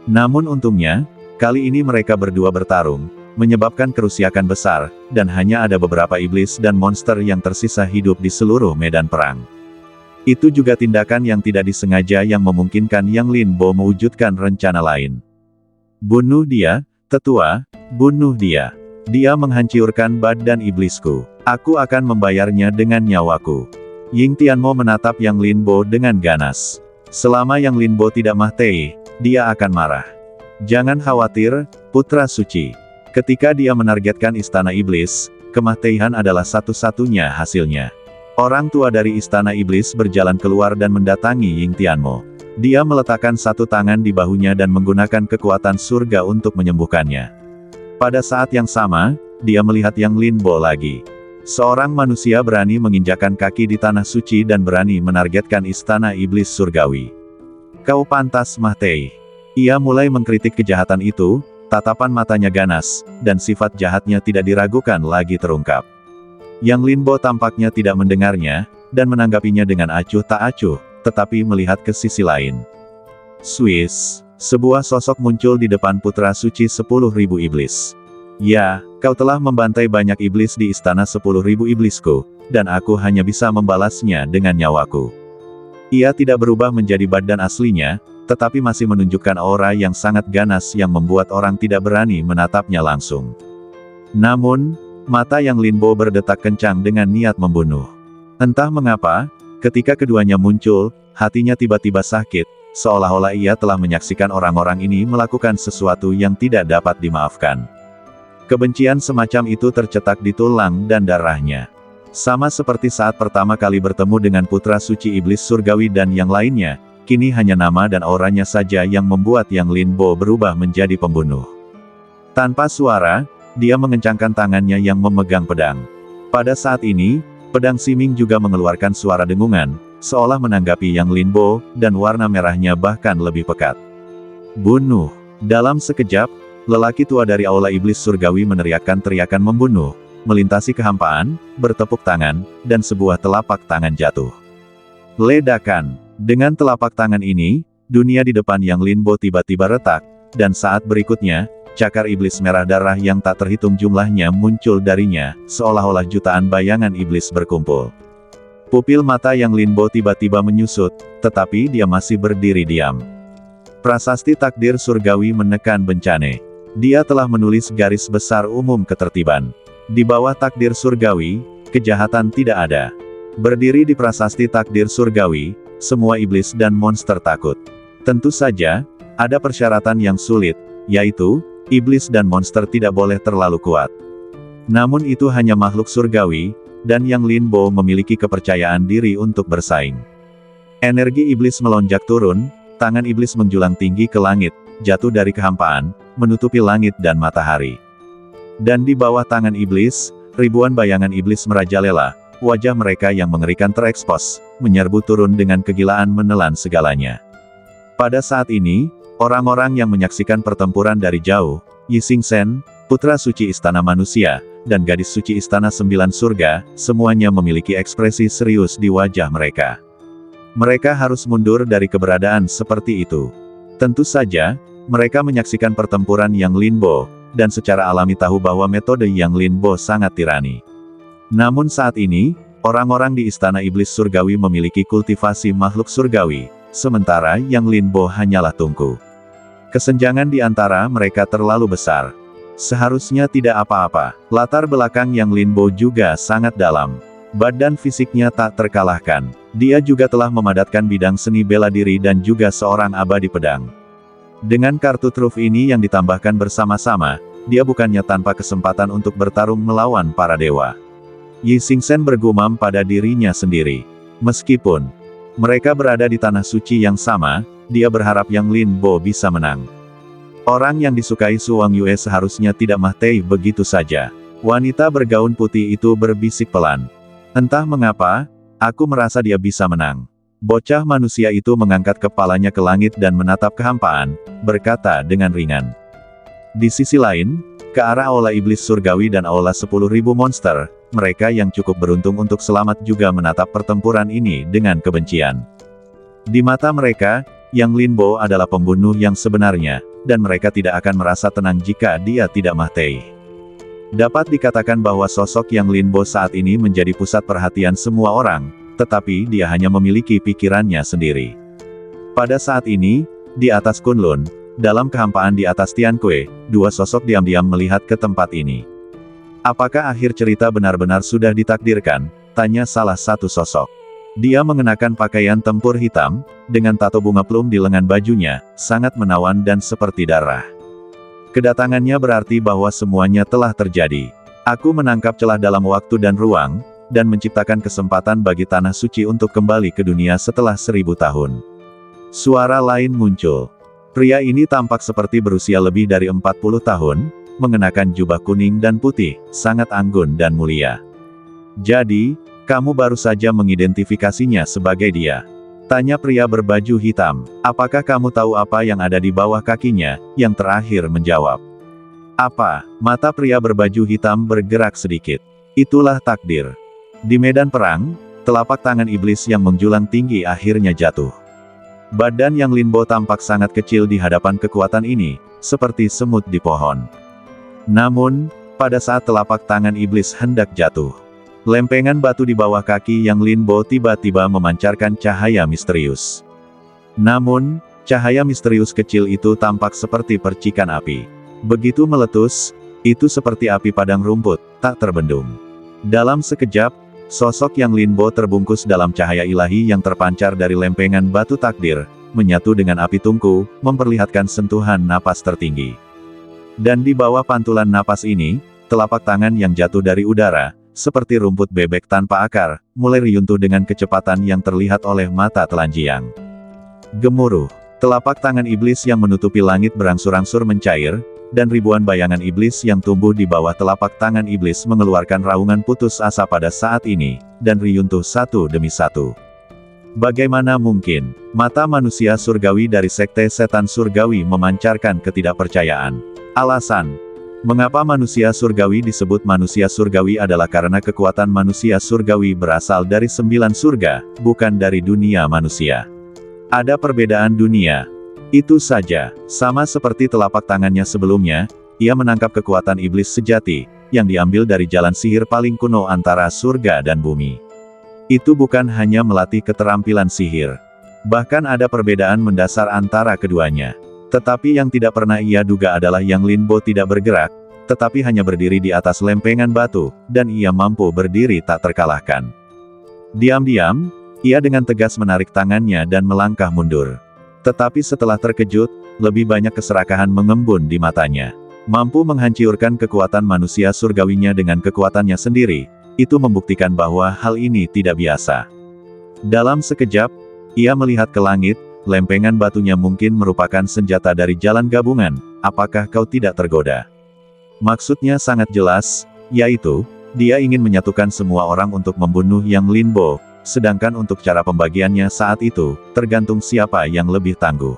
Namun untungnya, kali ini mereka berdua bertarung, menyebabkan kerusakan besar, dan hanya ada beberapa iblis dan monster yang tersisa hidup di seluruh medan perang. Itu juga tindakan yang tidak disengaja yang memungkinkan Yang Linbo mewujudkan rencana lain. Bunuh dia, tetua, bunuh dia. Dia menghancurkan badan iblisku. Aku akan membayarnya dengan nyawaku. Ying Tianmo menatap Yang Linbo dengan ganas. Selama Yang Linbo tidak mati, dia akan marah. Jangan khawatir, putra suci. Ketika dia menargetkan istana iblis, kematian adalah satu-satunya hasilnya. Orang tua dari istana iblis berjalan keluar dan mendatangi Ying Tianmo. Dia meletakkan satu tangan di bahunya dan menggunakan kekuatan surga untuk menyembuhkannya. Pada saat yang sama, dia melihat Yang Linbo lagi. Seorang manusia berani menginjakkan kaki di tanah suci dan berani menargetkan istana iblis surgawi. Kau pantas mati. Ia mulai mengkritik kejahatan itu, tatapan matanya ganas, dan sifat jahatnya tidak diragukan lagi terungkap. Yang Linbo tampaknya tidak mendengarnya, dan menanggapinya dengan acuh tak acuh, tetapi melihat ke sisi lain. Swiss, sebuah sosok muncul di depan putra suci 10.000 iblis. Ya, kau telah membantai banyak iblis di istana 10.000 iblisku, dan aku hanya bisa membalasnya dengan nyawaku. Ia tidak berubah menjadi badan aslinya, tetapi masih menunjukkan aura yang sangat ganas yang membuat orang tidak berani menatapnya langsung. Namun, mata Yang Linbo berdetak kencang dengan niat membunuh. Entah mengapa, ketika keduanya muncul, hatinya tiba-tiba sakit, seolah-olah ia telah menyaksikan orang-orang ini melakukan sesuatu yang tidak dapat dimaafkan. Kebencian semacam itu tercetak di tulang dan darahnya. Sama seperti saat pertama kali bertemu dengan putra suci iblis surgawi dan yang lainnya, kini hanya nama dan auranya saja yang membuat Yang Linbo berubah menjadi pembunuh. Tanpa suara, dia mengencangkan tangannya yang memegang pedang. Pada saat ini, pedang Siming juga mengeluarkan suara dengungan, seolah menanggapi Yang Linbo, dan warna merahnya bahkan lebih pekat. Bunuh. Dalam sekejap, lelaki tua dari aula iblis surgawi meneriakkan teriakan membunuh, melintasi kehampaan, bertepuk tangan, dan sebuah telapak tangan jatuh. Ledakan. Dengan telapak tangan ini, dunia di depan Yang Linbo tiba-tiba retak, dan saat berikutnya, cakar iblis merah darah yang tak terhitung jumlahnya muncul darinya, seolah-olah jutaan bayangan iblis berkumpul. Pupil mata Yang Linbo tiba-tiba menyusut, tetapi dia masih berdiri diam. Prasasti takdir surgawi menekan bencana. Dia telah menulis garis besar umum ketertiban. Di bawah takdir surgawi, kejahatan tidak ada. Berdiri di prasasti takdir surgawi, semua iblis dan monster takut. Tentu saja, ada persyaratan yang sulit, yaitu, iblis dan monster tidak boleh terlalu kuat. Namun itu hanya makhluk surgawi, dan Yang Linbo memiliki kepercayaan diri untuk bersaing. Energi iblis melonjak turun, tangan iblis menjulang tinggi ke langit, jatuh dari kehampaan, menutupi langit dan matahari. Dan di bawah tangan iblis, ribuan bayangan iblis merajalela, wajah mereka yang mengerikan terekspos, menyerbu turun dengan kegilaan menelan segalanya. Pada saat ini, orang-orang yang menyaksikan pertempuran dari jauh, Yi Xingchen, putra suci istana manusia, dan gadis suci istana 9 surga, semuanya memiliki ekspresi serius di wajah mereka. Mereka harus mundur dari keberadaan seperti itu. Tentu saja, mereka menyaksikan pertempuran Yang Linbo, dan secara alami tahu bahwa metode Yang Linbo sangat tirani. Namun saat ini, orang-orang di istana iblis surgawi memiliki kultivasi makhluk surgawi, sementara Yang Linbo hanyalah tungku. Kesenjangan di antara mereka terlalu besar. Seharusnya tidak apa-apa. Latar belakang Yang Linbo juga sangat dalam. Badan fisiknya tak terkalahkan. Dia juga telah memadatkan bidang seni bela diri dan juga seorang abadi pedang. Dengan kartu truf ini yang ditambahkan bersama-sama, dia bukannya tanpa kesempatan untuk bertarung melawan para dewa. Yi Xingchen bergumam pada dirinya sendiri. Meskipun mereka berada di tanah suci yang sama, dia berharap Yang Linbo bisa menang. Orang yang disukai Su Wangyue seharusnya tidak mati begitu saja. Wanita bergaun putih itu berbisik pelan. Entah mengapa, aku merasa dia bisa menang. Bocah manusia itu mengangkat kepalanya ke langit dan menatap kehampaan, berkata dengan ringan. Di sisi lain, ke arah aula iblis surgawi dan aula 10.000 monster, mereka yang cukup beruntung untuk selamat juga menatap pertempuran ini dengan kebencian. Di mata mereka, Yang Linbo adalah pembunuh yang sebenarnya, dan mereka tidak akan merasa tenang jika dia tidak mati. Dapat dikatakan bahwa sosok Yang Linbo saat ini menjadi pusat perhatian semua orang, tetapi dia hanya memiliki pikirannya sendiri. Pada saat ini, di atas Kunlun, dalam kehampaan di atas Tianque, dua sosok diam-diam melihat ke tempat ini. Apakah akhir cerita benar-benar sudah ditakdirkan? Tanya salah satu sosok. Dia mengenakan pakaian tempur hitam, dengan tato bunga plum di lengan bajunya, sangat menawan dan seperti darah. Kedatangannya berarti bahwa semuanya telah terjadi. Aku menangkap celah dalam waktu dan ruang, dan menciptakan kesempatan bagi tanah suci untuk kembali ke dunia setelah 1000 tahun. Suara lain muncul. Pria ini tampak seperti berusia lebih dari 40 tahun, mengenakan jubah kuning dan putih, sangat anggun dan mulia. Jadi, kamu baru saja mengidentifikasinya sebagai dia? Tanya pria berbaju hitam. Apakah kamu tahu apa yang ada di bawah kakinya? Yang terakhir menjawab. Apa? Mata pria berbaju hitam bergerak sedikit. Itulah takdir. Di medan perang, telapak tangan iblis yang menjulang tinggi akhirnya jatuh. Badan Yang Linbo tampak sangat kecil di hadapan kekuatan ini, seperti semut di pohon. Namun, pada saat telapak tangan iblis hendak jatuh, lempengan batu di bawah kaki Yang Linbo tiba-tiba memancarkan cahaya misterius. Namun, cahaya misterius kecil itu tampak seperti percikan api. Begitu meletus, itu seperti api padang rumput, tak terbendung. Dalam sekejap, sosok Yang Linbo terbungkus dalam cahaya ilahi yang terpancar dari lempengan batu takdir, menyatu dengan api tungku, memperlihatkan sentuhan napas tertinggi. Dan di bawah pantulan napas ini, telapak tangan yang jatuh dari udara, seperti rumput bebek tanpa akar, mulai riuntuh dengan kecepatan yang terlihat oleh mata telanjang. Gemuruh. Telapak tangan iblis yang menutupi langit berangsur-angsur mencair, dan ribuan bayangan iblis yang tumbuh di bawah telapak tangan iblis mengeluarkan raungan putus asa pada saat ini, dan riuntuh satu demi satu. Bagaimana mungkin? Mata manusia surgawi dari sekte setan surgawi memancarkan ketidakpercayaan. Alasan mengapa manusia surgawi disebut manusia surgawi adalah karena kekuatan manusia surgawi berasal dari 9 surga, bukan dari dunia manusia. Ada perbedaan dunia. Itu saja. Sama seperti telapak tangannya sebelumnya, ia menangkap kekuatan iblis sejati, yang diambil dari jalan sihir paling kuno antara surga dan bumi. Itu bukan hanya melatih keterampilan sihir. Bahkan ada perbedaan mendasar antara keduanya. Tetapi yang tidak pernah ia duga adalah Yang Linbo tidak bergerak, tetapi hanya berdiri di atas lempengan batu, dan ia mampu berdiri tak terkalahkan. Diam-diam, ia dengan tegas menarik tangannya dan melangkah mundur. Tetapi setelah terkejut, lebih banyak keserakahan mengembun di matanya. Mampu menghancurkan kekuatan manusia surgawinya dengan kekuatannya sendiri, itu membuktikan bahwa hal ini tidak biasa. Dalam sekejap, ia melihat ke langit, lempengan batunya mungkin merupakan senjata dari jalan gabungan, apakah kau tidak tergoda? Maksudnya sangat jelas, yaitu, dia ingin menyatukan semua orang untuk membunuh Yang Linbo, sedangkan untuk cara pembagiannya saat itu, tergantung siapa yang lebih tangguh.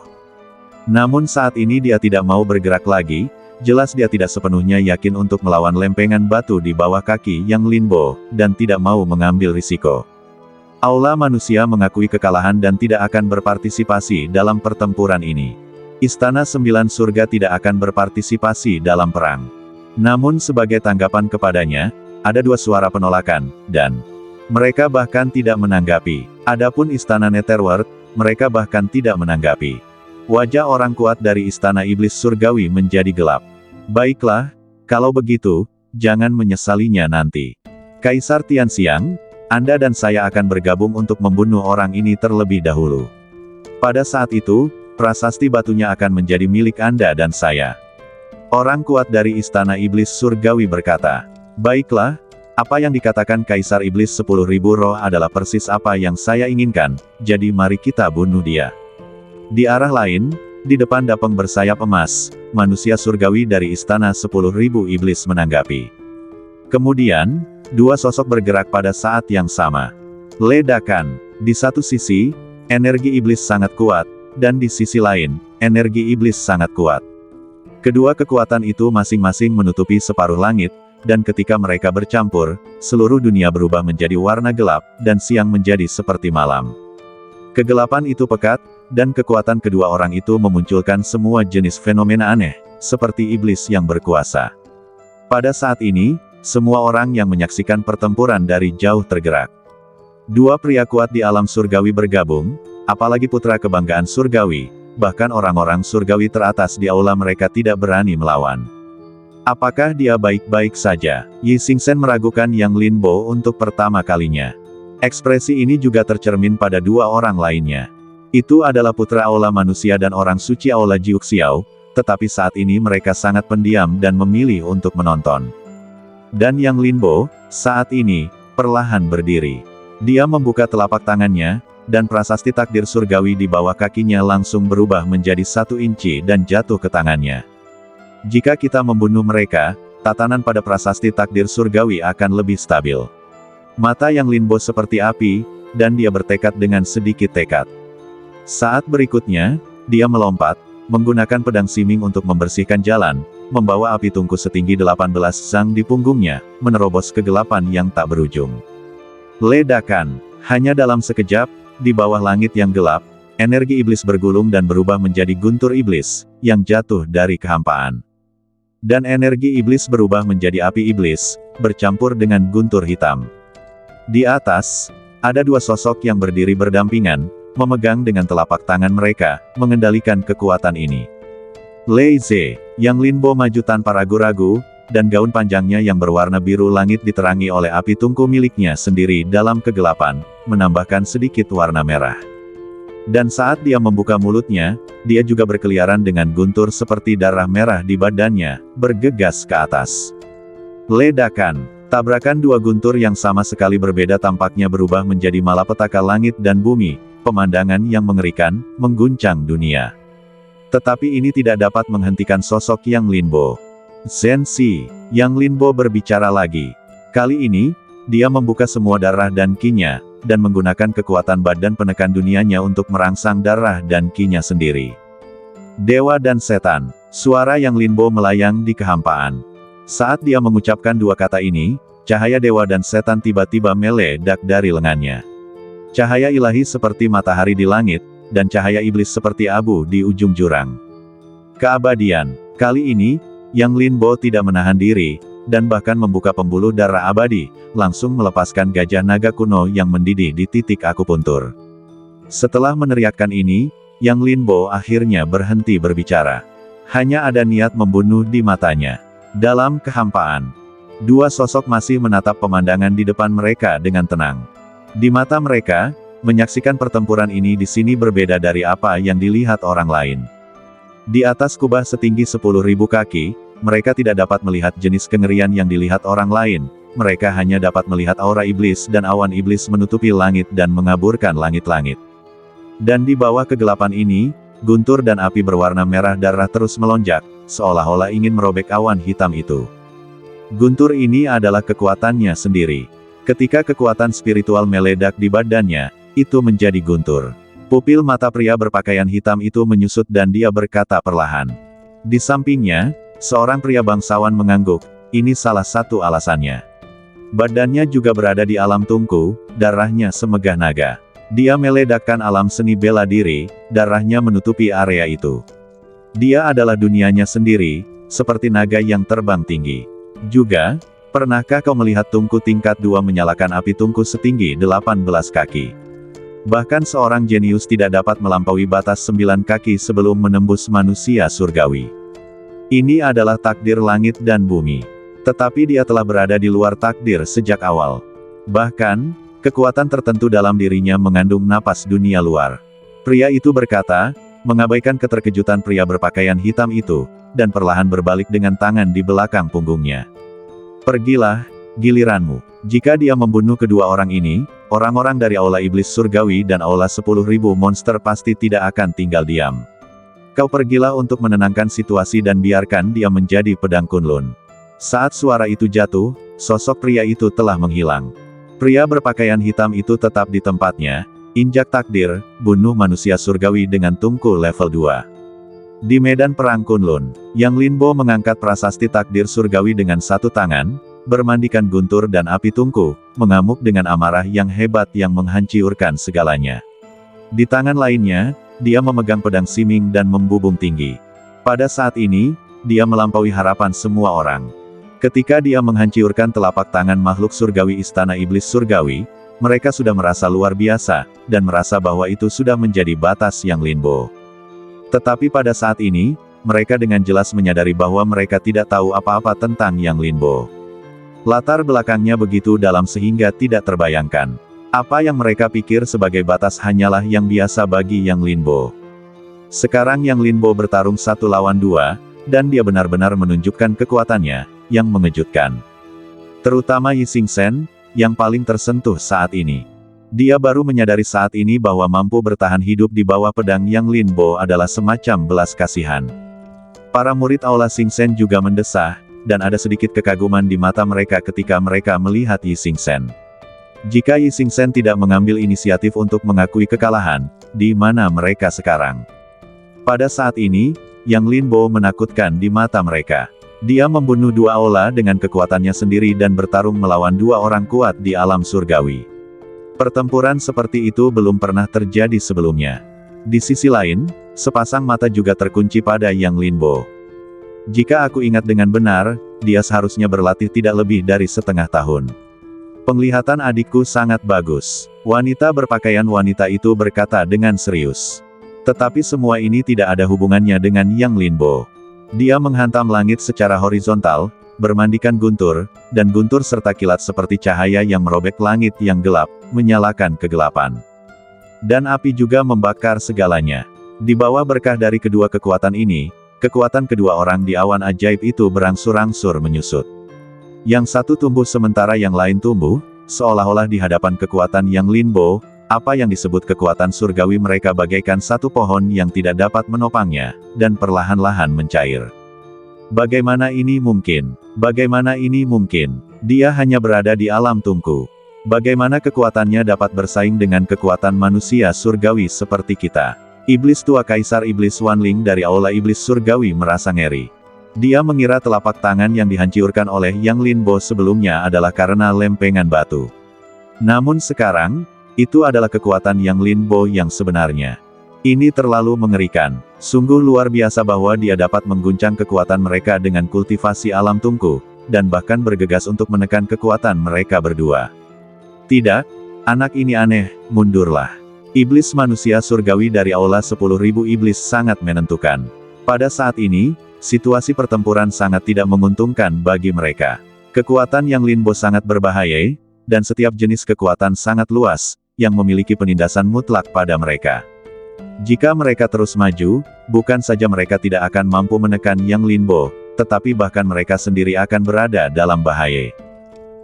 Namun saat ini dia tidak mau bergerak lagi, jelas dia tidak sepenuhnya yakin untuk melawan lempengan batu di bawah kaki Yang Linbo, dan tidak mau mengambil risiko. Aula manusia mengakui kekalahan dan tidak akan berpartisipasi dalam pertempuran ini. Istana 9 surga tidak akan berpartisipasi dalam perang. Namun sebagai tanggapan kepadanya, ada 2 suara penolakan, dan mereka bahkan tidak menanggapi. Adapun Istana Netherworld, mereka bahkan tidak menanggapi. Wajah orang kuat dari Istana Iblis Surgawi menjadi gelap. Baiklah, kalau begitu, jangan menyesalinya nanti. Kaisar Tianxiang, Anda dan saya akan bergabung untuk membunuh orang ini terlebih dahulu. Pada saat itu, prasasti batunya akan menjadi milik Anda dan saya. Orang kuat dari Istana Iblis Surgawi berkata, baiklah, apa yang dikatakan Kaisar Iblis 10.000 roh adalah persis apa yang saya inginkan, jadi mari kita bunuh dia. Di arah lain, di depan dapeng bersayap emas, manusia surgawi dari Istana 10.000 Iblis menanggapi. Kemudian, 2 sosok bergerak pada saat yang sama. Ledakan. Di satu sisi, energi iblis sangat kuat, dan di sisi lain, energi iblis sangat kuat. Kedua kekuatan itu masing-masing menutupi separuh langit, dan ketika mereka bercampur, seluruh dunia berubah menjadi warna gelap, dan siang menjadi seperti malam. Kegelapan itu pekat, dan kekuatan kedua orang itu memunculkan semua jenis fenomena aneh, seperti iblis yang berkuasa. Pada saat ini, semua orang yang menyaksikan pertempuran dari jauh tergerak. Dua pria kuat di alam surgawi bergabung, apalagi putra kebanggaan surgawi, bahkan orang-orang surgawi teratas di aula mereka tidak berani melawan. Apakah dia baik-baik saja? Yi Xingchen meragukan Yang Linbo untuk pertama kalinya. Ekspresi ini juga tercermin pada dua orang lainnya. Itu adalah putra aula manusia dan orang suci aula Jiuxiao, tetapi saat ini mereka sangat pendiam dan memilih untuk menonton. Dan Yang Linbo, saat ini, perlahan berdiri. Dia membuka telapak tangannya, dan prasasti takdir surgawi di bawah kakinya langsung berubah menjadi 1 inci dan jatuh ke tangannya. Jika kita membunuh mereka, tatanan pada prasasti takdir surgawi akan lebih stabil. Mata Yang Linbo seperti api, dan dia bertekad dengan sedikit tekad. Saat berikutnya, dia melompat, menggunakan pedang siming untuk membersihkan jalan, membawa api tungku setinggi 18 zang di punggungnya, menerobos kegelapan yang tak berujung. Ledakan. Hanya dalam sekejap, di bawah langit yang gelap, energi iblis bergulung dan berubah menjadi guntur iblis, yang jatuh dari kehampaan. Dan energi iblis berubah menjadi api iblis, bercampur dengan guntur hitam. Di atas, ada dua sosok yang berdiri berdampingan, memegang dengan telapak tangan mereka, mengendalikan kekuatan ini. Lei Ze, Yang Linbo maju tanpa ragu-ragu, dan gaun panjangnya yang berwarna biru langit diterangi oleh api tungku miliknya sendiri dalam kegelapan, menambahkan sedikit warna merah. Dan saat dia membuka mulutnya, dia juga berkeliaran dengan guntur seperti darah merah di badannya, bergegas ke atas. Ledakan. Tabrakan dua guntur yang sama sekali berbeda tampaknya berubah menjadi malapetaka langit dan bumi, pemandangan yang mengerikan, mengguncang dunia. Tetapi ini tidak dapat menghentikan sosok Yang Linbo. Zenzi, Yang Linbo berbicara lagi. Kali ini, dia membuka semua darah dan qi-nya, dan menggunakan kekuatan badan penekan dunianya untuk merangsang darah dan qi-nya sendiri. Dewa dan setan, suara Yang Linbo melayang di kehampaan. Saat dia mengucapkan dua kata ini, cahaya dewa dan setan tiba-tiba meledak dari lengannya. Cahaya ilahi seperti matahari di langit, dan cahaya iblis seperti abu di ujung jurang. Keabadian. Kali ini, Yang Linbo tidak menahan diri, dan bahkan membuka pembuluh darah abadi, langsung melepaskan gajah naga kuno yang mendidih di titik akupuntur. Setelah meneriakkan ini, Yang Linbo akhirnya berhenti berbicara. Hanya ada niat membunuh di matanya. Dalam kehampaan, dua sosok masih menatap pemandangan di depan mereka dengan tenang. Di mata mereka, menyaksikan pertempuran ini di sini berbeda dari apa yang dilihat orang lain. Di atas kubah setinggi 10.000 kaki, mereka tidak dapat melihat jenis kengerian yang dilihat orang lain, mereka hanya dapat melihat aura iblis dan awan iblis menutupi langit dan mengaburkan langit-langit. Dan di bawah kegelapan ini, guntur dan api berwarna merah darah terus melonjak, seolah-olah ingin merobek awan hitam itu. Guntur ini adalah kekuatannya sendiri. Ketika kekuatan spiritual meledak di badannya, itu menjadi guntur. Pupil mata pria berpakaian hitam itu menyusut dan dia berkata perlahan. Di sampingnya, seorang pria bangsawan mengangguk, ini salah satu alasannya. Badannya juga berada di alam tungku, darahnya semegah naga. Dia meledakkan alam seni bela diri, darahnya menutupi area itu. Dia adalah dunianya sendiri, seperti naga yang terbang tinggi. Juga, pernahkah kau melihat tungku tingkat 2 menyalakan api tungku setinggi 18 kaki? Bahkan seorang jenius tidak dapat melampaui batas 9 kaki sebelum menembus manusia surgawi. Ini adalah takdir langit dan bumi. Tetapi dia telah berada di luar takdir sejak awal. Bahkan, kekuatan tertentu dalam dirinya mengandung napas dunia luar. Pria itu berkata, mengabaikan keterkejutan pria berpakaian hitam itu, dan perlahan berbalik dengan tangan di belakang punggungnya. Pergilah, giliranmu. Jika dia membunuh kedua orang ini, orang-orang dari aula iblis surgawi dan aula 10.000 monster pasti tidak akan tinggal diam. Kau pergilah untuk menenangkan situasi dan biarkan dia menjadi pedang Kunlun. Saat suara itu jatuh, sosok pria itu telah menghilang. Pria berpakaian hitam itu tetap di tempatnya, injak takdir, bunuh manusia surgawi dengan tungku level 2. Di medan perang Kunlun, Yang Linbo mengangkat prasasti takdir surgawi dengan satu tangan, bermandikan guntur dan api tungku, mengamuk dengan amarah yang hebat yang menghancurkan segalanya. Di tangan lainnya, dia memegang pedang siming dan membubung tinggi. Pada saat ini, dia melampaui harapan semua orang. Ketika dia menghancurkan telapak tangan makhluk surgawi istana iblis surgawi, mereka sudah merasa luar biasa, dan merasa bahwa itu sudah menjadi batas Yang Linbo. Tetapi pada saat ini, mereka dengan jelas menyadari bahwa mereka tidak tahu apa-apa tentang Yang Linbo. Latar belakangnya begitu dalam sehingga tidak terbayangkan. Apa yang mereka pikir sebagai batas hanyalah yang biasa bagi Yang Linbo. Sekarang Yang Linbo bertarung 1 lawan 2, dan dia benar-benar menunjukkan kekuatannya, yang mengejutkan. Terutama Yi Xingchen, yang paling tersentuh saat ini. Dia baru menyadari saat ini bahwa mampu bertahan hidup di bawah pedang Yang Linbo adalah semacam belas kasihan. Para murid Aula Xingchen juga mendesah, dan ada sedikit kekaguman di mata mereka ketika mereka melihat Yi Xingchen. Jika Yi Xingchen tidak mengambil inisiatif untuk mengakui kekalahan, di mana mereka sekarang? Pada saat ini, Yang Linbo menakutkan di mata mereka. Dia membunuh 2 aula dengan kekuatannya sendiri dan bertarung melawan 2 orang kuat di alam surgawi. Pertempuran seperti itu belum pernah terjadi sebelumnya. Di sisi lain, sepasang mata juga terkunci pada Yang Linbo. Jika aku ingat dengan benar, dia seharusnya berlatih tidak lebih dari setengah tahun. Penglihatan adikku sangat bagus. Wanita berpakaian wanita itu berkata dengan serius. Tetapi semua ini tidak ada hubungannya dengan Yang Linbo. Dia menghantam langit secara horizontal, bermandikan guntur, dan guntur serta kilat seperti cahaya yang merobek langit yang gelap, menyalakan kegelapan. Dan api juga membakar segalanya. Di bawah berkah dari kedua kekuatan ini, kekuatan kedua orang di awan ajaib itu berangsur-angsur menyusut. Yang satu tumbuh sementara yang lain tumbuh, seolah-olah di hadapan kekuatan Yang Linbo, apa yang disebut kekuatan surgawi mereka bagaikan satu pohon yang tidak dapat menopangnya, dan perlahan-lahan mencair. Bagaimana ini mungkin? Bagaimana ini mungkin? Dia hanya berada di alam tungku. Bagaimana kekuatannya dapat bersaing dengan kekuatan manusia surgawi seperti kita? Iblis tua Kaisar Iblis Wanling dari Aula Iblis Surgawi merasa ngeri. Dia mengira telapak tangan yang dihancurkan oleh Yang Linbo sebelumnya adalah karena lempengan batu. Namun sekarang, itu adalah kekuatan Yang Linbo yang sebenarnya. Ini terlalu mengerikan. Sungguh luar biasa bahwa dia dapat mengguncang kekuatan mereka dengan kultivasi alam tungku, dan bahkan bergegas untuk menekan kekuatan mereka berdua. Tidak, anak ini aneh, mundurlah. Iblis manusia surgawi dari Aula 10.000 iblis sangat menentukan. Pada saat ini, situasi pertempuran sangat tidak menguntungkan bagi mereka. Kekuatan Yang Linbo sangat berbahaya, dan setiap jenis kekuatan sangat luas, yang memiliki penindasan mutlak pada mereka. Jika mereka terus maju, bukan saja mereka tidak akan mampu menekan Yang Linbo, tetapi bahkan mereka sendiri akan berada dalam bahaya.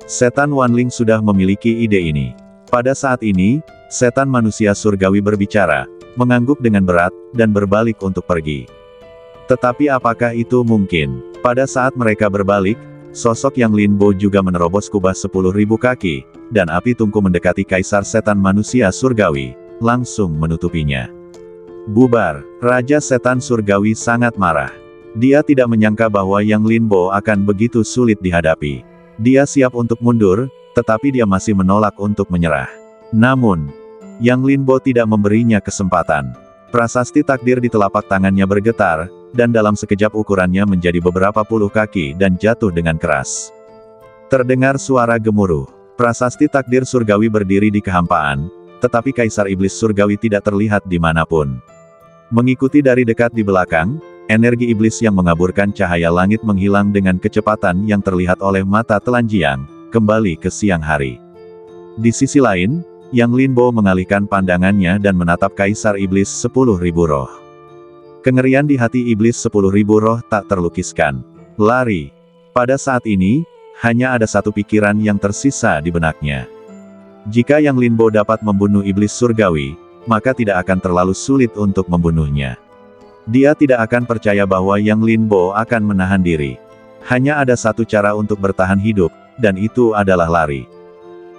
Setan Wanling sudah memiliki ide ini. Pada saat ini, setan manusia surgawi berbicara, mengangguk dengan berat, dan berbalik untuk pergi. Tetapi apakah itu mungkin? Pada saat mereka berbalik, sosok Yang Linbo juga menerobos kubah 10.000 kaki, dan api tungku mendekati Kaisar Setan Manusia Surgawi, langsung menutupinya. Bubar. Raja Setan Surgawi sangat marah. Dia tidak menyangka bahwa Yang Linbo akan begitu sulit dihadapi. Dia siap untuk mundur, tetapi dia masih menolak untuk menyerah. Namun, Yang Linbo tidak memberinya kesempatan. Prasasti takdir di telapak tangannya bergetar, dan dalam sekejap ukurannya menjadi beberapa puluh kaki dan jatuh dengan keras. Terdengar suara gemuruh. Prasasti takdir surgawi berdiri di kehampaan, tetapi Kaisar Iblis Surgawi tidak terlihat dimanapun. Mengikuti dari dekat di belakang, energi iblis yang mengaburkan cahaya langit menghilang dengan kecepatan yang terlihat oleh mata telanjang, kembali ke siang hari. Di sisi lain, Yang Linbo mengalihkan pandangannya dan menatap Kaisar Iblis 10.000 roh. Kengerian di hati Iblis 10.000 roh tak terlukiskan. Lari. Pada saat ini, hanya ada satu pikiran yang tersisa di benaknya. Jika Yang Linbo dapat membunuh Iblis Surgawi, maka tidak akan terlalu sulit untuk membunuhnya. Dia tidak akan percaya bahwa Yang Linbo akan menahan diri. Hanya ada satu cara untuk bertahan hidup, dan itu adalah lari.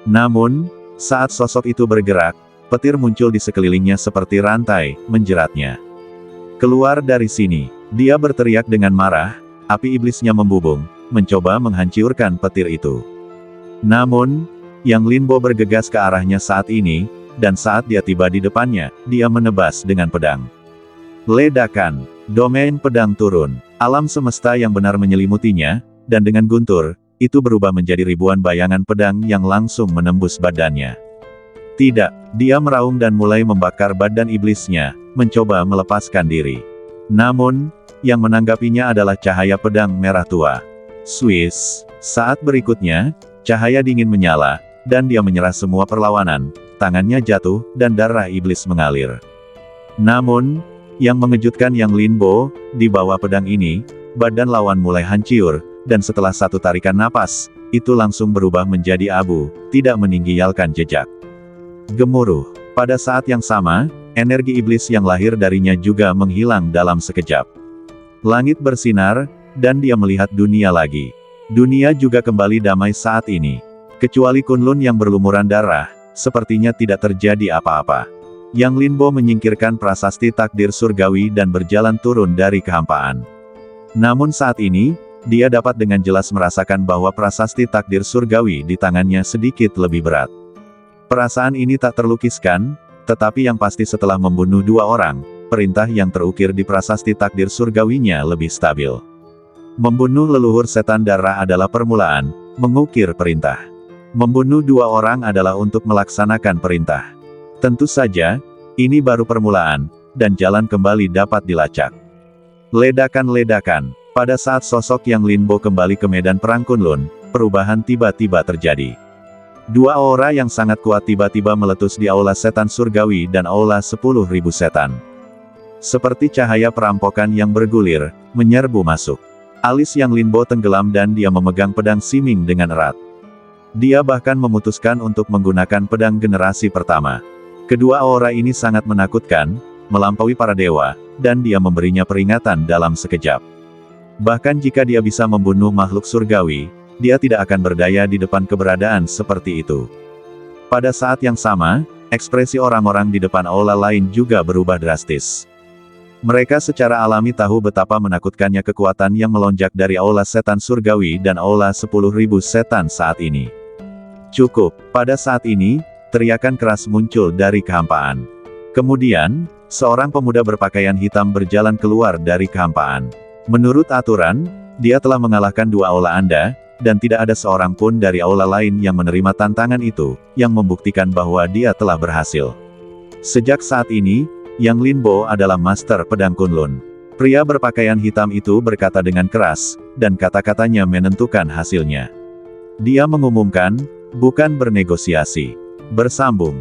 Namun, saat sosok itu bergerak, petir muncul di sekelilingnya seperti rantai, menjeratnya. Keluar dari sini, dia berteriak dengan marah, api iblisnya membubung, mencoba menghancurkan petir itu. Namun, Yang Linbo bergegas ke arahnya saat ini, dan saat dia tiba di depannya, dia menebas dengan pedang. Ledakan. Domain pedang turun. Alam semesta yang benar menyelimutinya, dan dengan guntur, itu berubah menjadi ribuan bayangan pedang yang langsung menembus badannya. Tidak, dia meraung dan mulai membakar badan iblisnya, mencoba melepaskan diri. Namun, yang menanggapinya adalah cahaya pedang merah tua. Swiss. Saat berikutnya, cahaya dingin menyala, dan dia menyerah semua perlawanan, tangannya jatuh, dan darah iblis mengalir. Namun, yang mengejutkan Yang Linbo, di bawah pedang ini, badan lawan mulai hancur, dan setelah satu tarikan napas, itu langsung berubah menjadi abu, tidak meninggalkan jejak. Gemuruh. Pada saat yang sama, energi iblis yang lahir darinya juga menghilang dalam sekejap. Langit bersinar, dan dia melihat dunia lagi. Dunia juga kembali damai saat ini. Kecuali Kunlun yang berlumuran darah, sepertinya tidak terjadi apa-apa. Yang Linbo menyingkirkan prasasti takdir surgawi dan berjalan turun dari kehampaan. Namun saat ini, dia dapat dengan jelas merasakan bahwa prasasti takdir surgawi di tangannya sedikit lebih berat. Perasaan ini tak terlukiskan, tetapi yang pasti setelah membunuh dua orang, perintah yang terukir di prasasti takdir surgawinya lebih stabil. Membunuh leluhur setan darah adalah permulaan, mengukir perintah. Membunuh dua orang adalah untuk melaksanakan perintah. Tentu saja, ini baru permulaan, dan jalan kembali dapat dilacak. Ledakan-ledakan. Pada saat sosok Yang Linbo kembali ke medan perang Kunlun, perubahan tiba-tiba terjadi. Dua aura yang sangat kuat tiba-tiba meletus di aula setan surgawi dan aula 10.000 setan. Seperti cahaya perampokan yang bergulir, menyerbu masuk. Alis Yang Linbo tenggelam dan dia memegang pedang Siming dengan erat. Dia bahkan memutuskan untuk menggunakan pedang generasi pertama. Kedua aura ini sangat menakutkan, melampaui para dewa, dan dia memberinya peringatan dalam sekejap. Bahkan jika dia bisa membunuh makhluk surgawi, dia tidak akan berdaya di depan keberadaan seperti itu. Pada saat yang sama, ekspresi orang-orang di depan aula lain juga berubah drastis. Mereka secara alami tahu betapa menakutkannya kekuatan yang melonjak dari aula setan surgawi dan aula 10.000 setan saat ini. Cukup, pada saat ini, teriakan keras muncul dari kehampaan. Kemudian, seorang pemuda berpakaian hitam berjalan keluar dari kehampaan. Menurut aturan, dia telah mengalahkan dua aula Anda, dan tidak ada seorang pun dari aula lain yang menerima tantangan itu, yang membuktikan bahwa dia telah berhasil. Sejak saat ini, Yang Linbo adalah master pedang Kunlun. Pria berpakaian hitam itu berkata dengan keras, dan kata-katanya menentukan hasilnya. Dia mengumumkan, bukan bernegosiasi. Bersambung.